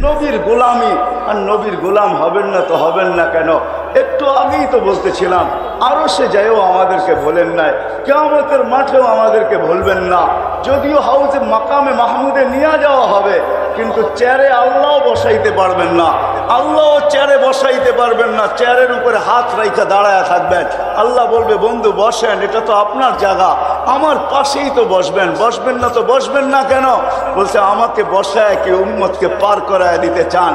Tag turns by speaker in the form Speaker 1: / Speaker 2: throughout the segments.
Speaker 1: নবীর গোলামি। আর নবীর গোলাম হবেন না তো হবেন না কেন? একটু আগেই তো বলতেছিলাম, আরো সে যাইও আমাদেরকে ভোলেন নাই, কিয়ামতের মাঠেও আমাদেরকে ভুলবেন না। যদিও হাউজে মাকামে মাহমুদে নিয়ে যাওয়া হবে, কিন্তু চেয়ারে আল্লাহ বসাইতে পারবেন না। আল্লাহ চেয়ারে বসাইতে পারবেন না, চেয়ারের উপরে হাত রাইখা দাঁড়ায় থাকবেন। আল্লাহ বলবে, বন্ধু বসেন, এটা তো আপনার জায়গা, আমার পাশেই তো বসবেন, বসবেন না তো বসবেন না কেন? বলছে, আমাকে বসায় কি উম্মতকে পার করায় দিতে চান?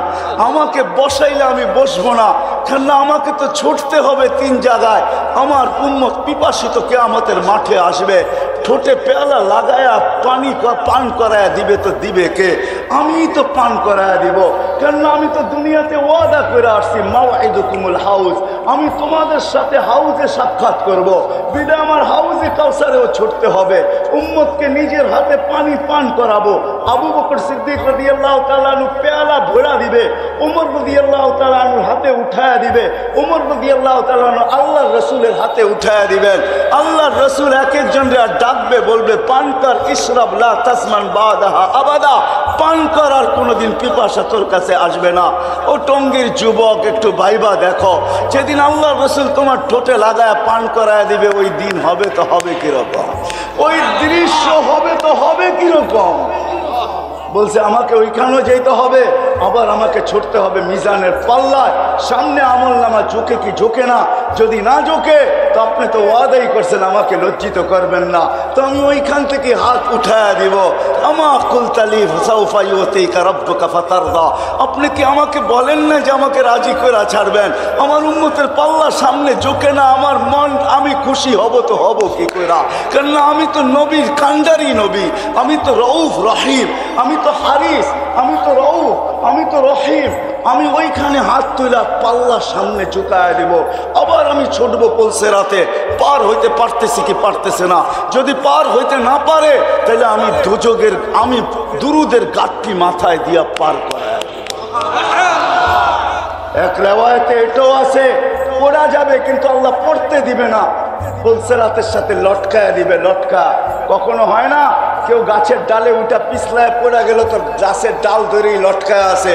Speaker 1: আমাকে বসাইলে আমি বসবো না, কেন আমাকে তো ছুটতে হবে 3 জায়গায়। আমার উম্মত পিপাসিত কিয়ামতের মাঠে আসবে, ঠোঁটে পেয়ালা লাগায়া পানি পান করায় দিবে, তো দিবে কে? আমিই তো পান করায় দিব, কেন আমি তো দুনিয়াতে ওয়াদা করে আসছি, মাওয়াইদুকুমুল হাউজ, আমি তোমাদের সাথে হাউজে সাক্ষাৎ করব। বিদা আমার হাউজে কাউসারেও ছুটতে হবে, উম্মতকে নিজের হাতে পানি পান করাবো। আবু বকর সিদ্দিক রাদিয়াল্লাহু তাআলা আনহু পেয়ালা ভরা দিবে, ওমর রাদিয়াল্লাহু তাআলা আনহুর হাতে উঠায়া দিবে, ওমর রাদিয়াল্লাহু তাআলা আনহু আল্লাহর রাসূলের হাতে উঠায়া দিবেন। আল্লাহর রাসূল এক একজনকে ডাকবে, বলবে, পান কর, ইশরাব লা তাসমান বাদাহা আবাদা, পান কর, আর কোনোদিন পিপাসা তোর কাছে আসবে না। ও টঙ্গীর যুবক, একটু ভাইবা দেখো, যেদিন আল্লাহর রাসূল তোমার ঠোঁটে লাগায় পান করায় দিবে, ওই দিন হবে তো হবে কিরকম? ওই দৃশ্য হবে তো হবে কিরকম? বলছে, আমাকে ওইখানেও যেতে হবে, আবার আমাকে ছুটতে হবে মিজানের পাল্লায়। সামনে আমলনামা ঝুঁকে কি ঝুঁকে না? যদি না ঝুঁকে তো আপনি তো ওয়াদাই করছেন আমাকে লজ্জিত করবেন না, তো আমি ওইখান থেকে হাত উঠায়া দিব। আমা কুলতালি সাউফা ইউতিকা রাব্বুকা ফাতারদা, আপনি কি আমাকে বলেন না যে আমাকে রাজি করে ছাড়বেন? আমার উম্মতের পাল্লা সামনে ঝুঁকে না, আমার মন, আমি খুশি হব তো হব কি করে? কেননা আমি তো নবীর কান্ডারি নবী, আমি তো রউফ রহিম, আমি তো হারিস, আমি তো রউফ, আমি তো রহিম। আমি ওইখানে হাত তুলা পাল্লা সামনে ঝুঁকায় দেব, আবার আমি ছুটবো পুলসিরাতে। পার হইতে পারতেছি কি পারতেছে না? যদি পার হইতে না পারে, তাহলে আমি দুজকের, আমি দুরুদের গাঠটি মাথায় দিয়া পার করায়। এক রেওয়ায়েতে এটাও আছে, পড়া যাবে কিন্তু আল্লাহ পড়তে দিবে না, পুলসিরাতের সাথে লটকায় দিবে। লটকা কখনো হয় না, কেউ গাছের ডালে উঠা পিছলায় পড়ে গেল, তো গাছের ডাল ধরেই লটকায় আছে,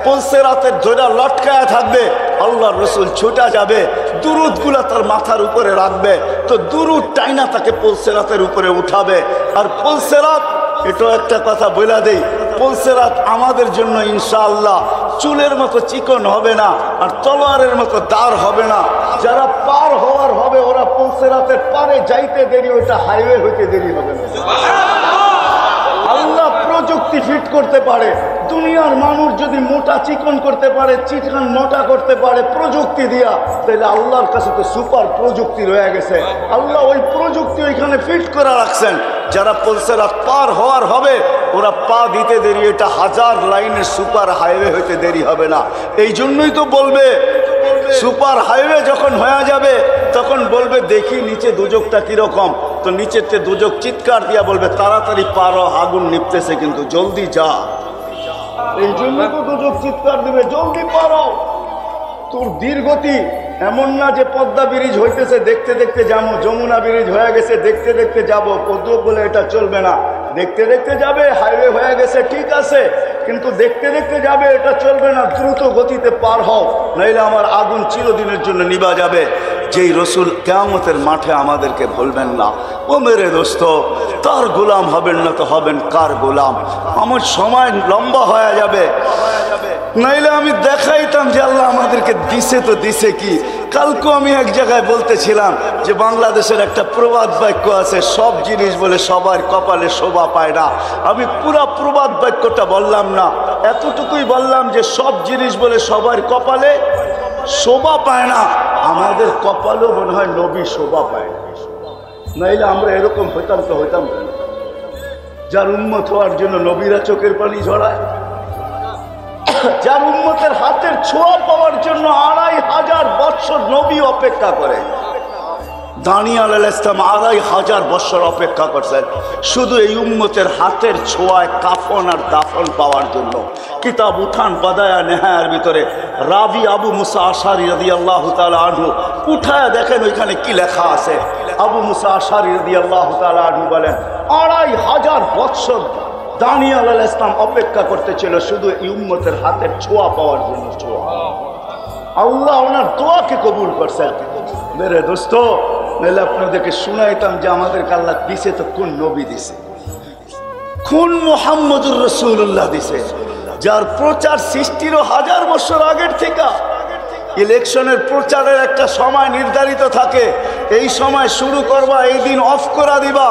Speaker 1: পুলসিরাতের ধরে লটকায় থাকবে। আল্লাহর রাসূল ছুটা যাবে, দুরুদ গুলা তার মাথার উপরে রাখবে, তো দুরুদ টাইনা তাকে পুলসিরাতের উপরে উঠাবে। আর পুলসিরাত, এটাও একটা কথা বলে দেই, পুলসিরাত আমাদের জন্য ইনশাআল্লাহ চুলের মতো চিকন হবে না, আর তলোয়ারের মতো দাঁড় হবে না। যারা পার হওয়ার হবে, ওরা পুলসিরাতের পারে যাইতে দেরি, ওটা হাইওয়ে হইতে দেরি হবে না। আল্লাহ প্রযুক্তি ফিট করতে পারে। দুনিয়ার মানুষ যদি মোটা চিকন করতে পারে, চিকন মোটা করতে পারে প্রযুক্তি দিয়া, তাহলে আল্লাহর কাছে তো সুপার প্রযুক্তি রয়ে গেছে। আল্লাহ ওই প্রযুক্তি ওইখানে ফিট করে রাখছেন। যারা পুলসিরাত পার হওয়ার হবে, ওরা পা দিতে দেরি, এটা 1000 লাইনের সুপার হাইওয়ে হইতে দেরি হবে না। এই জন্যই তো বলবে, সুপার হাইওয়ে যখন হয়ে যাবে, তখন বলবে, দেখি নিচে দুজকটা কিরকম। তো নিচেতে দুজক চিৎকার দিয়া বলবে, তাড়াতাড়ি পারো, আগুন নিপতেছে কিন্তু, জলদি যা। এই জন্য তো দুজক চিৎকার দিবে, জলদি পারো। তোর দীর্ঘতি এমন না যে পদ্মা ব্রিজ হইতেছে দেখতে দেখতে যাবো, যমুনা ব্রিজ হয়ে গেছে দেখতে দেখতে যাবো, পদ্মা বলে এটা চলবে না। দেখতে দেখতে যাবে, হাইওয়ে হয়ে গেছে ঠিক আছে, কিন্তু দেখতে দেখতে যাবে, এটা চলবে না। দ্রুত গতিতে পার হও, নাইলে আমার আগুন চিরদিনের জন্য নিভা যাবে। যেই রসুল কিয়ামতের মাঠে আমাদেরকে ভুলবেন না। ও মেরে দোস্ত, তার গোলাম হবেন না তো হবেন কার গোলাম? আমার সময় লম্বা হয়ে যাবে, নাইলে আমি দেখাইতাম যে আল্লাহ আমাদেরকে দিছে তো দিছে কি। কালকে আমি এক জায়গায় বলতেছিলাম যে বাংলাদেশের একটা প্রবাদ বাক্য আছে, সব জিনিস বলে সবার কপালে শোভা পায় না। আমি পুরা প্রবাদ বাক্যটা বললাম না, এতটুকুই বললাম যে সব জিনিস বলে সবার কপালে শোভা পায় না। আমাদের কপালও মনে হয় নবী শোভা পায় না, নাইলে আমরা এরকম হইতাম তো হইতাম কেন? যার উম্মত হওয়ার জন্য নবীরা চোখের পানি ঝরায়, যার উম্মতের হাতের ছোঁয়া পাওয়ার জন্য 2500 বছর নবী অপেক্ষা করে। দানিয়েল আলাইহিস সালাম 2500 বছর অপেক্ষা করছেন শুধু এই উম্মতের হাতের ছোঁয়ায় কাফন আর দাফন পাওয়ার জন্য। কিতাব উঠান বাদায়া নেহায়ার ভিতরে রাবি আবু মুসা আশারি রাদিয়াল্লাহু তাআলা আনহু উঠায় দেখেন ওইখানে কি লেখা আছে। আবু মুসা আশারি রাদিয়াল্লাহু তাআলা আনহু বলেন 2500 বছর দানিয়াল আলাইহিস সালাম অপেক্ষা করতেছিল শুধু এই উম্মতের হাতের ছোঁয়া পাওয়ার জন্য। ছোঁয়া, আল্লাহ ওনার দোয়াকে কবুল করছেন। মেরে দোস্ত, নাহলে আপনাদেরকে শুনাইতাম যে আমাদেরকে আল্লাহ দিছে তো কোন নবী দিছে, কোন মুহাম্মদুর রাসূলুল্লাহ দিছে, যার প্রচার সৃষ্টিরও 1000 বছর আগের থেকে। ইলেকশনের প্রচারের একটা সময় নির্ধারিত থাকে, এই সময় শুরু করবা, এই দিন অফ করা দিবা।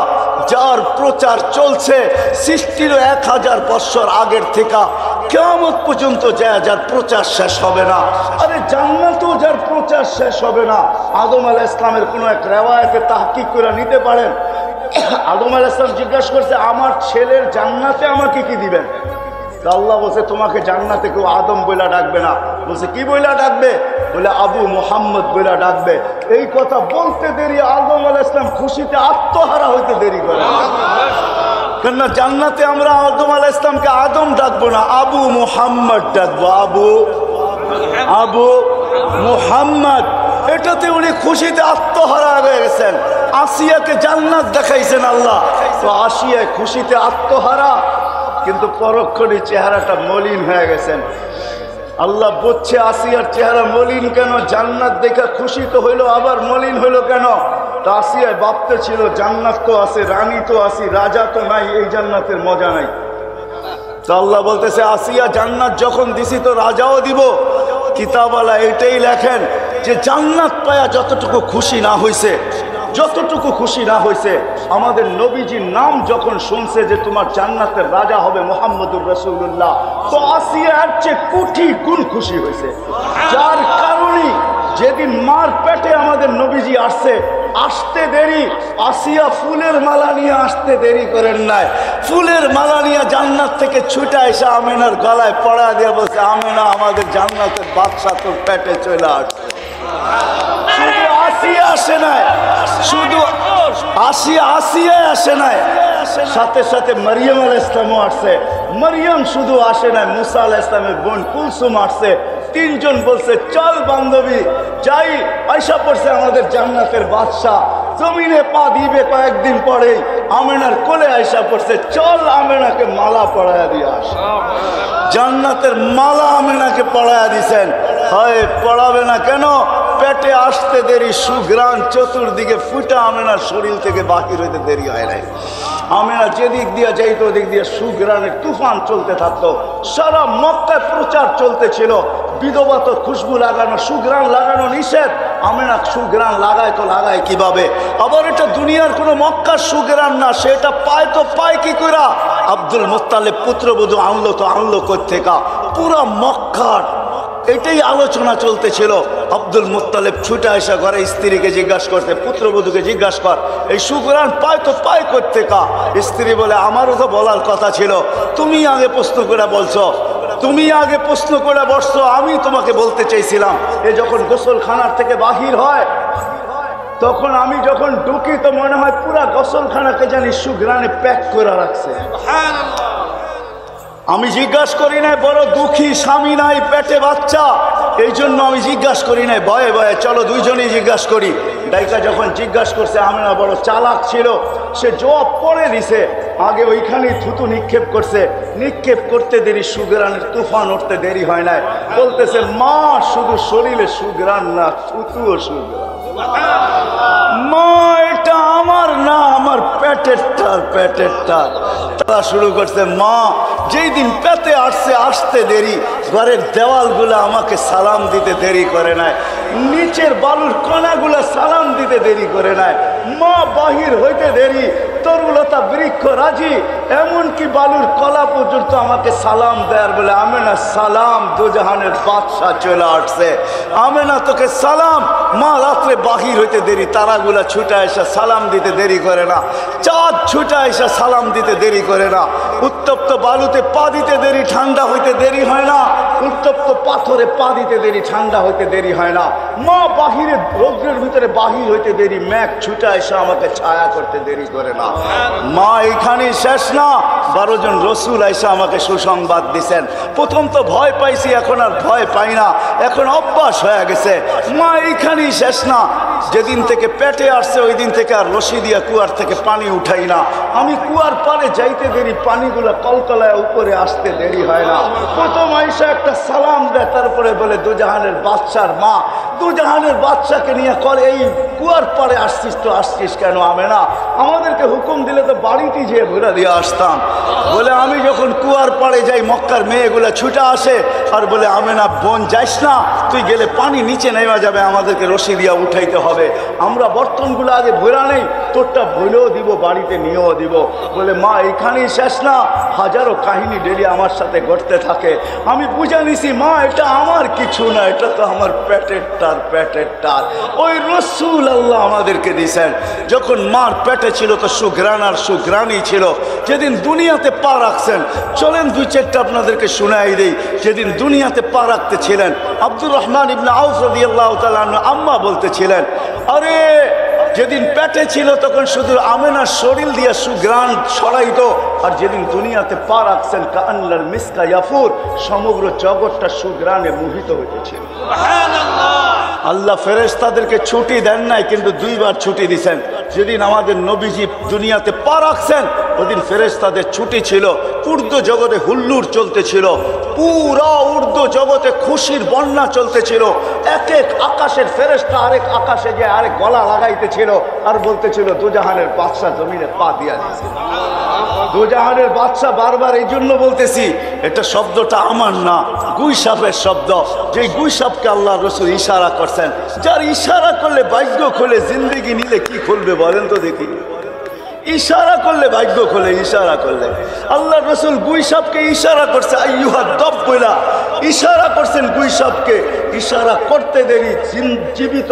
Speaker 1: যার প্রচার চলছে সৃষ্টিরও 1000 বছর আগের থেকে কিয়ামত পর্যন্ত যায়, যার প্রচার শেষ হবে না। আরে জান্নাতেও যার প্রচার শেষ হবে না। আদম আলাইহিস সালামের কোনো এক রিওয়ায়াতে তাহকিক করে নিতে পারেন। আদম আলাইহিস সালাম জিজ্ঞাসা করছে, আমার ছেলের জান্নাতে আমাকে কি দিবেন? আল্লাহ বলছে, তোমাকে জান্নাতে কেউ আদম বইলা ডাকবে না। বলছে, কি বইলা ডাকবে? বলে, আবু মুহাম্মদ বইলা ডাকবে। এই কথা বলতে দেরি আদম আলাইহিস সালাম খুশিতে আত্মহারা হইতে দেরি করে। কেননা জান্নাতে আমরা আদম আলাইহিস সালামকে আদম ডাকবো না, আবু মুহাম্মদ ডাকবো। আবু মুহাম্মদ, এটাতে উনি খুশিতে আত্মহারা হয়ে গেছেন। আসিয়াকে জান্নাত দেখাইছেন আল্লাহ, তো আসিয়া খুশিতে আত্মহারা, কিন্তু পরক্ষণে চেহারাটা মলিন হয়ে গেছেন। আল্লাহ বলছে, আসিয়ার চেহারা মলিন কেন? জান্নাত দেখা খুশি তো হইলো, আবার মলিন হইলো কেন? তা আসিয়ায় ভাবতে ছিল, জান্নাত তো আছে, রানী তো আছি, রাজা তো নাই, এই জান্নাতের মজা নাই। তো আল্লাহ বলতেছে, আসিয়া জান্নাত যখন দিছি তো রাজাও দিব। কিতাবওয়ালা এটাই লেখেন যে জান্নাত পায়া যতটুকু খুশি না হইছে, যতটুকু খুশি না হয়েছে, আমাদের নবীজির নাম যখন শুনছে যে তোমার জান্নাতের রাজা হবে মুহাম্মদুর রাসূলুল্লাহ, তো আসিয়ার চেয়ে কোটি গুণ খুশি হয়েছে। যার কারণে যেদিন মার পেটে আমাদের নবীজি আসতে দেরি, আসিয়া ফুলের মালা নিয়ে আসতে দেরি করেন নাই। ফুলের মালা নিয়ে জান্নাত থেকে ছুটে এসে আমেনার গলায় পড়া দিয়ে বলছে, আমেনা, আমাদের জান্নাতের বাদশা তোর পেটে চলে আসছে। শুধু আসিয়া আসে নাই, শুধু আসিয়া আসে নাই, সাথে সাথে মারিয়াম আলাইহিস সালামও আসছে। মারিয়াম শুধু আসে নাই, মুসা আলাইহিস সালামের বোন কুলসুম আসছে। তিনজন বলছে, চল বান্ধবী যাই। আয়সা পড়ছে আমাদের জান্নাতের বাদশা, জমিনে পা দিবে কয়েকদিন পরেই। আমেনার কোলে আয়সা পড়ছে, চল আমেনাকে মালা পরায়া দিয়ে আস। জান্নাতের মালা আমেনাকে পরায়া দিছেন। হয় পড়াবে না কেন? পেটে আসতে দেরি, সুঘ্রাণ চতুর্দিকে ফুটা আমেনার শরীর থেকে বাহির হইতে দেরি হয় নাই। আমেনা যেদিক দিয়ে যাইতো ওদিক দিয়ে সুঘ্রাণের তুফান চলতে থাকতো। সারা মক্কায় প্রচার চলতেছিল, বিধবা তো খুশবু লাগানো, সুঘ্রাণ লাগানো নিষেধ। আমেনা সুঘ্রাণ লাগায় তো লাগায় কিভাবে? আবার এটা দুনিয়ার কোনো মক্কার সুঘ্রাণ না, সেটা পায় তো পায় কি কইরা? আব্দুল মুত্তালিব পুত্রবধূ আনলো তো আনলো কোত্থেকা? পুরা মক্কার এটাই আলোচনা চলতেছিল। আব্দুল মুত্তালিব ছুটে আসা ঘরে স্ত্রীকে জিজ্ঞাসা করতে, পুত্রবধূকে জিজ্ঞাসা কর, এই সুঘ্রাণ পায় তো পায় কোত্থেকা? স্ত্রী বলে, আমারও তো বলার কথা ছিল, তুমি আগে প্রশ্ন করে বলছো, তুমি আগে প্রশ্ন করে বসছো, আমি তোমাকে বলতে চাইছিলাম। এ যখন গোসলখানার থেকে বাহির হয়, তখন আমি যখন ঢুকি তো মনে হয় পুরা গোসলখানাকে জানি সুঘ্রাণে প্যাক করে রাখছে। আমি জিজ্ঞাসা করি নাই, বড় দুঃখী, স্বামী নাই, পেটে বাচ্চা, এই জন্য আমি জিজ্ঞাসা করি নাই, ভয়ে ভয়ে চলো দুইজনেই জিজ্ঞাসা করি। ডাইকা যখন জিজ্ঞাসা করছে, আমেনা বড় চালাক ছিল, সে জবাব পড়ে দিছে। আগে ওইখানেই থুতু নিক্ষেপ করছে, নিক্ষেপ করতে দেরি, সুঘ্রাণের তুফান উঠতে দেরি হয় নাই। বলতেছে, মা, শুধু শরীরে সুঘ্রাণ না, থুতুও সুঘ্রাণ। মা, এটা আমার না, আমার পেটের টাল, পেটের টাল। তারা শুরু করছে, মা, যেই দিন পেতে আসতে দেরি, ঘরের দেওয়ালগুলো আমাকে সালাম দিতে দেরি করে নাই, নিচের বালুর কণাগুলো সালাম দিতে দেরি করে নাই। মা, বাহির হইতে দেরি, তরুলতা বৃক্ষ রাজি, এমনকি বালুর কলা পর্যন্ত আমাকে সালাম দেয়ার বলে, আমেনা সালাম, দুজাহানের বাদশা চলে আসছে, আমেনা তোকে সালাম। মা, রাত্রে বাহির হইতে দেরি, তারাগুলা ছুটে এসে সালাম দিতে দেরি করে না, চাঁদ ছুটে এসে সালাম দিতে দেরি করে না, উত্তপ্ত বালুতে পা দিতে দেরি, ঠান্ডা হইতে দেরি হয় না, উত্তপ্ত পাথরে পা দিতে দেরি, ঠান্ডা হইতে দেরি হয় না। মা, বাহিরে রৌদ্রের ভিতরে বাহির হইতে দেরি, মেঘ ছুটে এসে আমাকে ছায়া করতে দেরি করে না। মা, এখানেই শেষ না, 12 জন রসুল এসে আমাকে সুসংবাদ দিছেন। প্রথম তো ভয় পাইছি, এখন আর ভয় পাই না, এখন অভ্যাস হয়ে গেছে। মা, এইখানেই শেষ না, যেদিন থেকে পেটে আসছে ওই দিন থেকে আর রশি দিয়া কুয়ার থেকে পানি উঠাই না। আমি কুয়ার পারে যাইতে দেরি, পানিগুলো কলকলায় উপরে আসতে দেরি হয় না। প্রথম আইসা একটা সালাম দেয়, তারপরে বলে দুজাহানের বাদশার মা, দুজাহানের বাদশাকে নিয়ে কল এই কুয়ার পারে আসছিস তো আসছিস কেন? আমি না, আমাদেরকে হুকুম দিলে তো বাড়িতে যেয়ে ঘুরে দিয়ে আসতাম। বলে আমি যখন কুয়ার পাড়ে যাই মক্কার মেয়েগুলো ছুটে আসে আর বলে আমি না বোন যাইস না, তুই গেলে পানি নিচে নেমে যাবে, আমাদেরকে রশি দিয়া উঠাইতে হবে। আমরা বর্তনগুলো আগে ভরা নেই, তোরটা ভুলেও দিব, বাড়িতে নিয়েও দিব। বলে মা এখানেই শেষ না, হাজারো কাহিনী ডেলি আমার সাথে ঘটতে থাকে। আমি বুঝে নিছি মা এটা আমার কিছু না, এটা তো আমার পেটের টার, পেটের টার। ওই রসুল আল্লাহ আমাদেরকে দিয়েছেন। যখন মার পেটে ছিল তো সুঘ্রাণ আর সুঘ্রাণই ছিল। যেদিন দুনিয়াতে পা রাখছেন, চলেন দুই চারটা আপনাদেরকে শোনাই দেই। যেদিন দুনিয়াতে পা রাখতে ছিলেন, আব্দুর রহমান ইবনে আউফ রাদিয়াল্লাহু তাআলা আনহু আম্মা বলতেছিলেন, আরে যেদিন পেটে ছিল তখন শুধু আমেনার শরীর দিয়ে সুঘ্রাণ ছড়াইতো, আর যেদিন দুনিয়াতে পা রাখছেন কাআন্নাল মিসকা ইয়াফুর, সমগ্র জগৎটা সুঘ্রাণে মোহিত হইতেছিল। আল্লাহ ফেরেশতাদেরকে ছুটি দেন নাই, কিন্তু দুইবার ছুটি দিয়েছেন। যেদিন আমাদের নবীজি দুনিয়াতে পা রাখছেন ওদিন ফেরেশতাদের ছুটি ছিল। উর্দু জগতে হুল্লুর চলতেছিল, পুরো উর্দু জগতে খুশির বন্যা চলতেছিল। এক এক আকাশের ফেরেশতা আরেক আকাশে গিয়ে আরেক গলা লাগাইতেছিল আর বলতেছিল দুজাহানের বাদশা জমিনে পা দিয়া দিয়েছে। দুজাহানের বাদশা বারবার এই জন্য বলতেছি, এটা শব্দটা আমার না, গুইসাপের শব্দ। যে গুইসাপকে আল্লাহ রসুল ইশারা করছেন, যার ইশারা করলে ভাগ্য খোলে, জিন্দেগি নিলে কি খুলবে বলেন তো দেখি? ইশারা করলে ভাগ্য খোলে, ইশারা করলে। আল্লাহ রসুল গুইসাপকে ইশারা করছে, আইয়ুহা দব বইলা ইশারা করছেন গুইসাপকে। ইশারা করতে দেরি জীবিত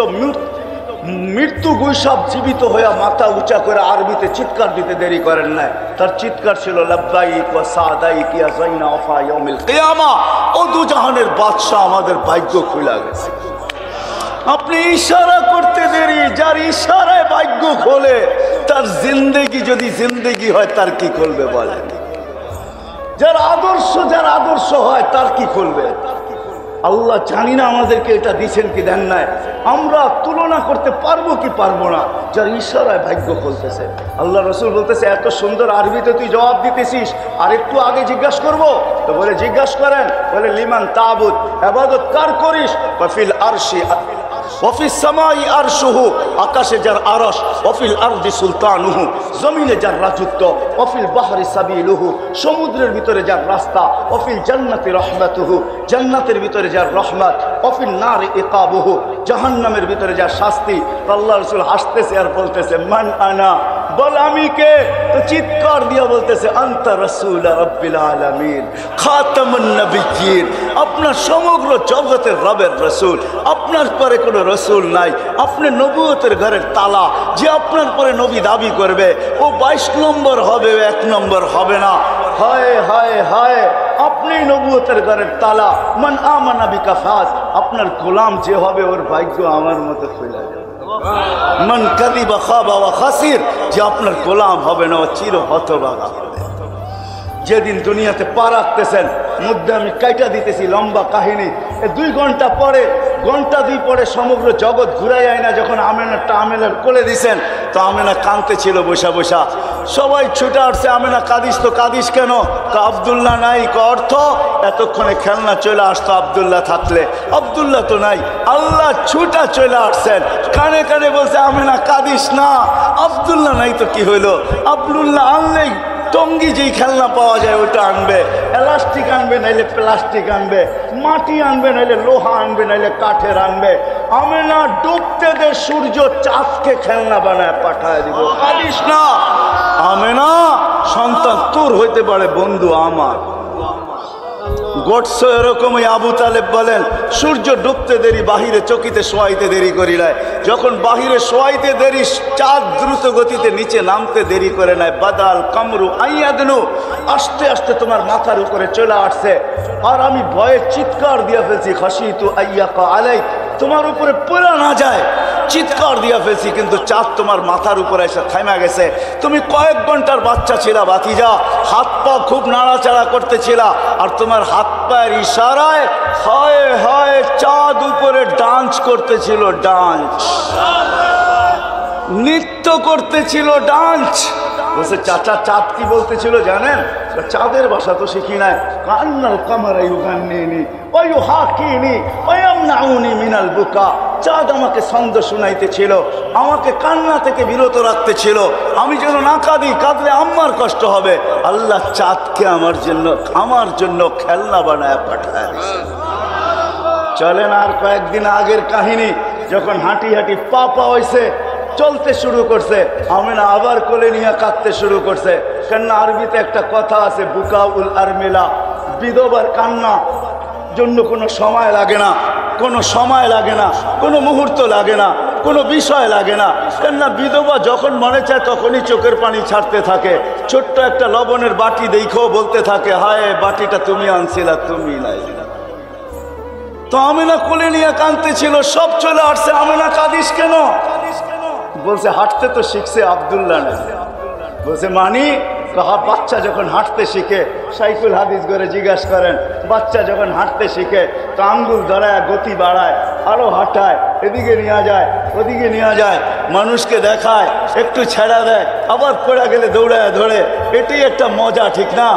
Speaker 1: মৃত্যু গুইসাপ জীবিত হয়ে মাথা উঁচা করে আরবিতে চিৎকার দিতে দেরি করেন নাই। তার চিৎকার ছিল লাব্বাইক ওয়া সাদাইক ইয়া যাইনা ওয়া ইয়াউমিল কিয়ামা। ও দুজাহানের বাদশা আমাদের ভাগ্য খুলে গেছে। আপনি ইশারা করতে দেরি, যার ইশারায় ভাগ্য খোলে তার জিন্দেগি যদি জিন্দেগি হয় তার কি খুলবে বলেন? যার আদর্শ হয় তার কি খুলবে? আল্লাহ জানি না আমাদেরকে এটা দিচ্ছেন কি দেন নাই, আমরা তুলনা করতে পারবো কি পারবো না। যার ইশারায় ভাগ্য খুলতেছে। আল্লাহ রসুল বলতেছে এত সুন্দর আরবিতে তুই জবাব দিতেছিস, আর একটু আগে জিজ্ঞাসা করবো? তো বলে জিজ্ঞাসা করেন। বলে লিমান তাবুদ, ইবাদত কার করিস? ওয়াফিল আরশি ওয়াফিস সামাই আরশুহু, আকাশে যার আরশ, ওয়াফিল আরদি সুলতানুহু, জমিনে যার রাজত্ব, ওয়াফিল বাহরি সাবিলুহু, সমুদ্রের ভিতরে যার রাস্তা, ওয়াফিল জান্নাতি রহমাতুহু, জান্নাতের ভিতরে যার রহমত, ওয়াফিল নারি ইকাবুহু, জাহান্নামের ভিতরে যার শাস্তি। আল্লাহ রাসূল হাসতেছে আর বলতেছে মান আনা, বল আমি কে? তো চিৎকার দিয়ে বলতেছে আনতা রাসূল রাব্বিল আলামিন খাতামুন নবিয়্যিন, আপনার সমগ্র জগতের রবের রাসূল, আপনার পরে কোনো রাসূল নাই। আপনি নবুয়তের ঘরের তালা, যে আপনার পরে নবী দাবি করবে ও 22 নম্বর হবে, 1 নম্বর হবে না। হায় হায় হায়, আপনি নবুয়তের ঘরের তালা। মান আমানা বিকাফাত, আপনার গোলাম যে হবে ওর ভাগ্য আমার মতো খুলে যাবে। মান কাযিবা খাবা ওয়া খাসির, যে আপনার গোলাম হবে না ও চির হতভাগা হবে। যেদিন দুনিয়াতে পা রাখতেছেন, মধ্যে আমি কাইটা দিতেছি লম্বা কাহিনী। 2 ঘন্টা পরে, ঘন্টা 2 পরে সমগ্র জগৎ ঘুরাই আয় না। যখন আমেনার কোলে দিছেন তো আমেনা কাঁদতে ছিল বসা বসা। সবাই ছুটে আসছে, আমেনা কাঁদিস তো কাঁদিস কেন? তো আব্দুল্লাহ নাই। অর্থ এতক্ষণে খেলনা চলে আসতো আব্দুল্লাহ থাকলে, আব্দুল্লাহ তো নাই। আল্লাহ ছুটা চলে আসছেন, কানে কানে বলছে আমেনা কাঁদিস না, আব্দুল্লাহ নাই তো কি হইলো? আব্দুল্লাহ আনলেই টঙ্গি যেই খেলনা পাওয়া যায় ওটা আনবে, এলাস্টিক আনবে নাইলে প্লাস্টিক আনবে, মাটি আনবে নাইলে লোহা আনবে নাইলে কাঠের আনবে। আমেনা ডুবতে দে সূর্য, চাঁদকে খেলনা বানায় পাঠায় দিব। কাঁদিস না আমেনা, সন্তান তোর হইতে পারে, বন্ধু আমার। গোটস এরকমই আবু তালেব বলেন সূর্য ডুবতে দেরি, বাহিরে চকিতে শোয়াইতে দেরি করি নাই। যখন বাহিরে শোয়াইতে দেরি, চাঁদ দ্রুত গতিতে নিচে নামতে দেরি করে নাই। বাদাল কামরু আইয়াদনু, আস্তে আস্তে তোমার মাথার উপরে চলে আসছে। আর আমি ভয়ে চিৎকার দিয়ে ফেলছি, খাসিতু আইয়াকা আলাইক, তোমার উপরে পড়া না যায়। চিৎকার দিয়া ফেলছি, কিন্তু চাঁদ তোমার মাথার উপরে এসে থেমে গেছে। তুমি কয়েক ঘন্টার বাচ্চা ছিলা ভাতিজা, হাত পা খুব নাড়াচাড়া করতেছিলা, আর তোমার হাত পায়ের ইশারায় হায় হায় চাঁদ উপরে ডান্স করতেছিল, ডান্স নৃত্য করতেছিল, ডান্স। বলছে চাচা চাঁদ কি বলতেছিল জানেন? চাঁদের ভাষা তো শিখি নাই। কান্নাল কামারা ইউগান্নিনি ওয়া ইউহাকিনি ওয়া ইয়ামনাউনি মিনাল বুকা। চাঁদ আমাকে ছন্দ শুনাইতেছিল, আমাকে কান্না থেকে বিরত রাখতেছিল, আমি যেন না কাঁদি, কাঁদলে আমার কষ্ট হবে। আল্লাহ চাঁদকে আমার জন্য খেলনা বানায় পাঠায় দিয়েছে। চলেন আর কয়েকদিন আগের কাহিনী, যখন হাঁটি হাঁটি পা হয়েছে, চলতে শুরু করছে, আমিনা আবার কোলে নিয়ে কাঁদতে শুরু করছে। কেননা আরবিতে একটা কথা আছে, বুকাউল আরমিলা, বিধবার কান্না জন্য কোনো সময় লাগে না, কোনো সময় লাগে না, কোনো মুহূর্ত লাগে না, কোনো বিষয় লাগে না। কেননা বিধবা যখন মনে চায় তখনই চোখের পানি ছাড়তে থাকে। ছোট্ট একটা লবণের বাটি দেখেও বলতে থাকে, হায় বাটিটা তুমি আনছিলা, তুমি নাই। তো আমিনা কোলে নিয়ে কাঁদতেছিল, সব চলে আসছে। আমিনা কাঁদিস কেন? বলছে হাঁটতে তো শিখছে আব্দুল্লাহ না। বলছে মানি বাচ্চা যখন হাঁটতে শিখে, সাইকুল হাদিস করে জিজ্ঞাসা করেন, বাচ্চা যখন হাঁটতে শিখে তো আঙ্গুল ধরায় গতি বাড়ায়, আরো হাঁটায়, এদিকে নিয়ে যায় ওদিকে নিয়ে যায়, মানুষকে দেখায়, একটু ছেড়া দেয়, আবার পড়ে গেলে দৌড়ায় ধরে, এটাই একটা মজা, ঠিক না?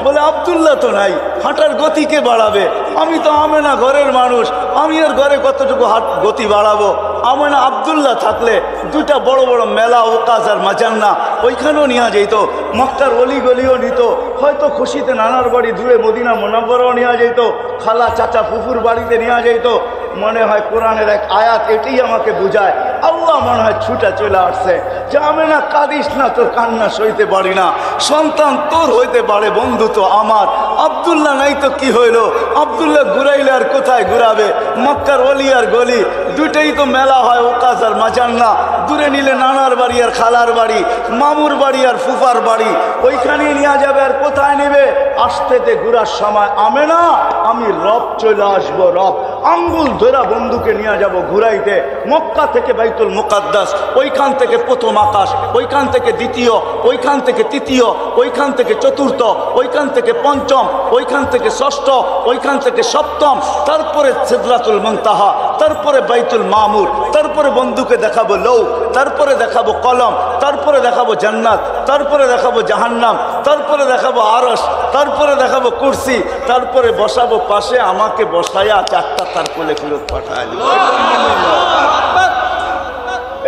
Speaker 1: বলে আব্দুল্লাহ তো নাই, হাঁটার গতিকে বাড়াবে। আমি তো আমেনা ঘরের মানুষ, আমি আর ঘরে কতটুকু গতি বাড়াবো? আমেনা আব্দুল্লাহ থাকলে দুইটা বড় বড় মেলা, ওকাজ আর মাজান্না, ওইখানেও নিয়ে যেত, মক্কার অলি গলিও নিত, হয়তো খুশিতে নানার বাড়ি দূরে মদিনা মুনাওয়ারাও নিয়ে যেত, খালা চাচা ফুফুর বাড়িতে নিয়ে যেত। মনে হয় কোরআনের এক আয়াত এটাই আমাকে বুঝায়, আল্লাহ মনে হয় ছুটা চলে আসছে, যে আমেনা কাঁদিস না, তোর কান্না সইতে পারি না, সন্তান তোর হইতে পারে, বন্ধু তো আমার। আব্দুল্লাহ নাই তো কি হইল? আব্দুল্লাহ ঘুরাইলে আর কোথায় ঘুরাবে? মক্কার অলি আর গলি দুইটাই তো মেলা হয়, ওকাজ আর মাজান্না। দূরে নিলে নানার বাড়ি আর খালার বাড়ি, মামুর বাড়ি আর ফুফার বাড়ি, ওইখানেই নিয়ে যাবে। আর কোথায় নেবে? আসতেতে ঘুরার সময় আমেনা আমি রব চলে আসবো, রব আঙ্গুল ধরা বন্ধুকে নিয়ে যাব ঘুরাইতে। মক্কা থেকে বাইতুল মুকাদ্দাস, ওইখান থেকে প্রথম আকাশ, ওইখান থেকে দ্বিতীয়, ওইখান থেকে তৃতীয়, ওইখান থেকে চতুর্থ, ওইখান থেকে পঞ্চম, ওইখান থেকে ষষ্ঠ, ওইখান থেকে সপ্তম, তারপরে সিদরাতুল মুনতাহা, তারপরে বাইতুল মামুর, তারপরে বন্ধুকে দেখাবো লৌ, তারপরে দেখাবো কলম, তারপরে দেখাবো জান্নাত, তারপরে দেখাবো জাহান্নাম, তারপরে দেখাবো আরশ, তারপরে দেখাবো কুরসি, তারপরে বসাবো পাশে, আমাকে বসায়া চারটা তার কোলে ফেরত পাঠায় দিব।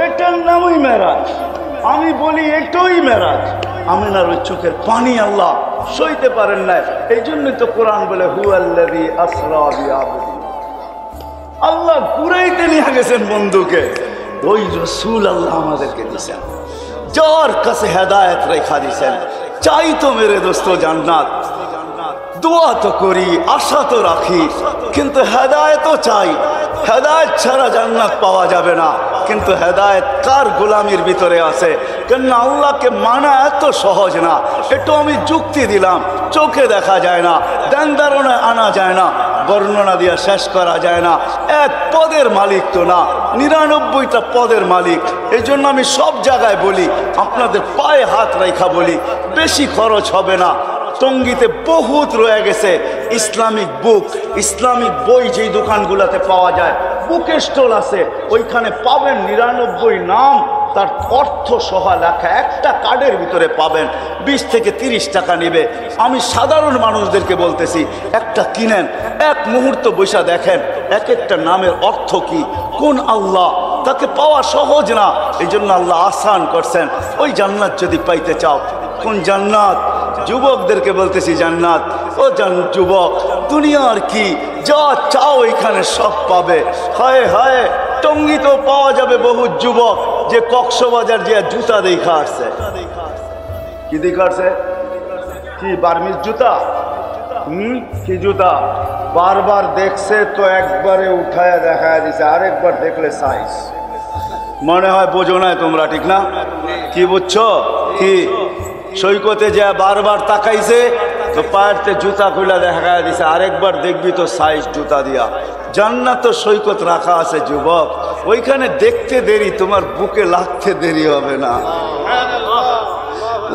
Speaker 1: এটার নামই মেরাজ। আমি বলি এটাই মেরাজ। আমিনার ওই চোখের পানি আল্লাহ সইতে পারেন না। এই জন্যই তো কোরআন বলে হুয়াল্লাযী আসরা বিআবদিহি, আল্লাহ ঘুরাইতে নিয়ে গেছেন বন্ধুকে। ওই রসুল আল্লাহ আমাদেরকে দিয়েছেন, যার কাছে হেদায়েত রেখা দিয়েছেন। চাই তো মেরে দোস্ত জান্নাত, দোয়া তো করি, আশা তো রাখি, কিন্তু হেদায়েতও চাই। হেদায়েত ছাড়া জান্নাত পাওয়া যাবে না। কিন্তু হেদায়েত কার গোলামির ভিতরে আছে? কেননা আল্লাহকে মানা এত সহজ না। একটু আমি যুক্তি দিলাম, চোখে দেখা যায় না, ধ্যান ধারণায় আনা যায় না, বর্ণনা দিয়া শেষ করা যায় না। এক পদের মালিক তো না, 99টা পদের মালিক। এই জন্য আমি সব জায়গায় বলি, আপনাদের পায়ে হাত রেখা বলি, বেশি খরচ হবে না। টঙ্গীতে বহুত রয়ে গেছে ইসলামিক বুক, ইসলামিক বই যেই দোকানগুলোতে পাওয়া যায়, বুক স্টল আছে, ওইখানে পাবেন 99 নাম, তার অর্থ সহ লেখা, একটা কার্ডের ভিতরে পাবেন। 20 থেকে 30 টাকা নেবে। আমি সাধারণ মানুষদেরকে বলতেছি, একটা কিনেন, এক মুহূর্ত বৈশা দেখেন এক একটা নামের অর্থ কি, কোন আল্লাহ। তাকে পাওয়া সহজ না, এই জন্য আল্লাহ আসান করছেন। ওই জান্নাত যদি পাইতে চাও, কোন জান্নাত? যুবকদেরকে বলতেছি জান্নাত। ও যুবক, দুনিয়ার কি যা চাও এখানে সব পাবে। হায় হায়, টঙ্গীতেও পাওয়া যাবে বহু যুবক যে কক্সবাজার যে জুতা দেখা আসছে। কি দেখা আসছে? কি বার্মিজ জুতা? কি জুতা? বারবার দেখছে তো একবারে উঠায় দেখায় দিছে, আরেকবার দেখলে সাইজ। মনে হয় বোঝো না তোমরা, ঠিক না? কি বুঝছো? কি সৈকতে যে বারবার তাকাইছে, তো পায়েরতে জুতা খুলে দেখা দিছে, আরেকবার দেখবি তো সাইজ জুতা দিয়া। জান্নাত সৈকত রাখা আছে যুবক, ওইখানে দেখতে দেরি, তোমার বুকে লাগতে দেরি হবে না।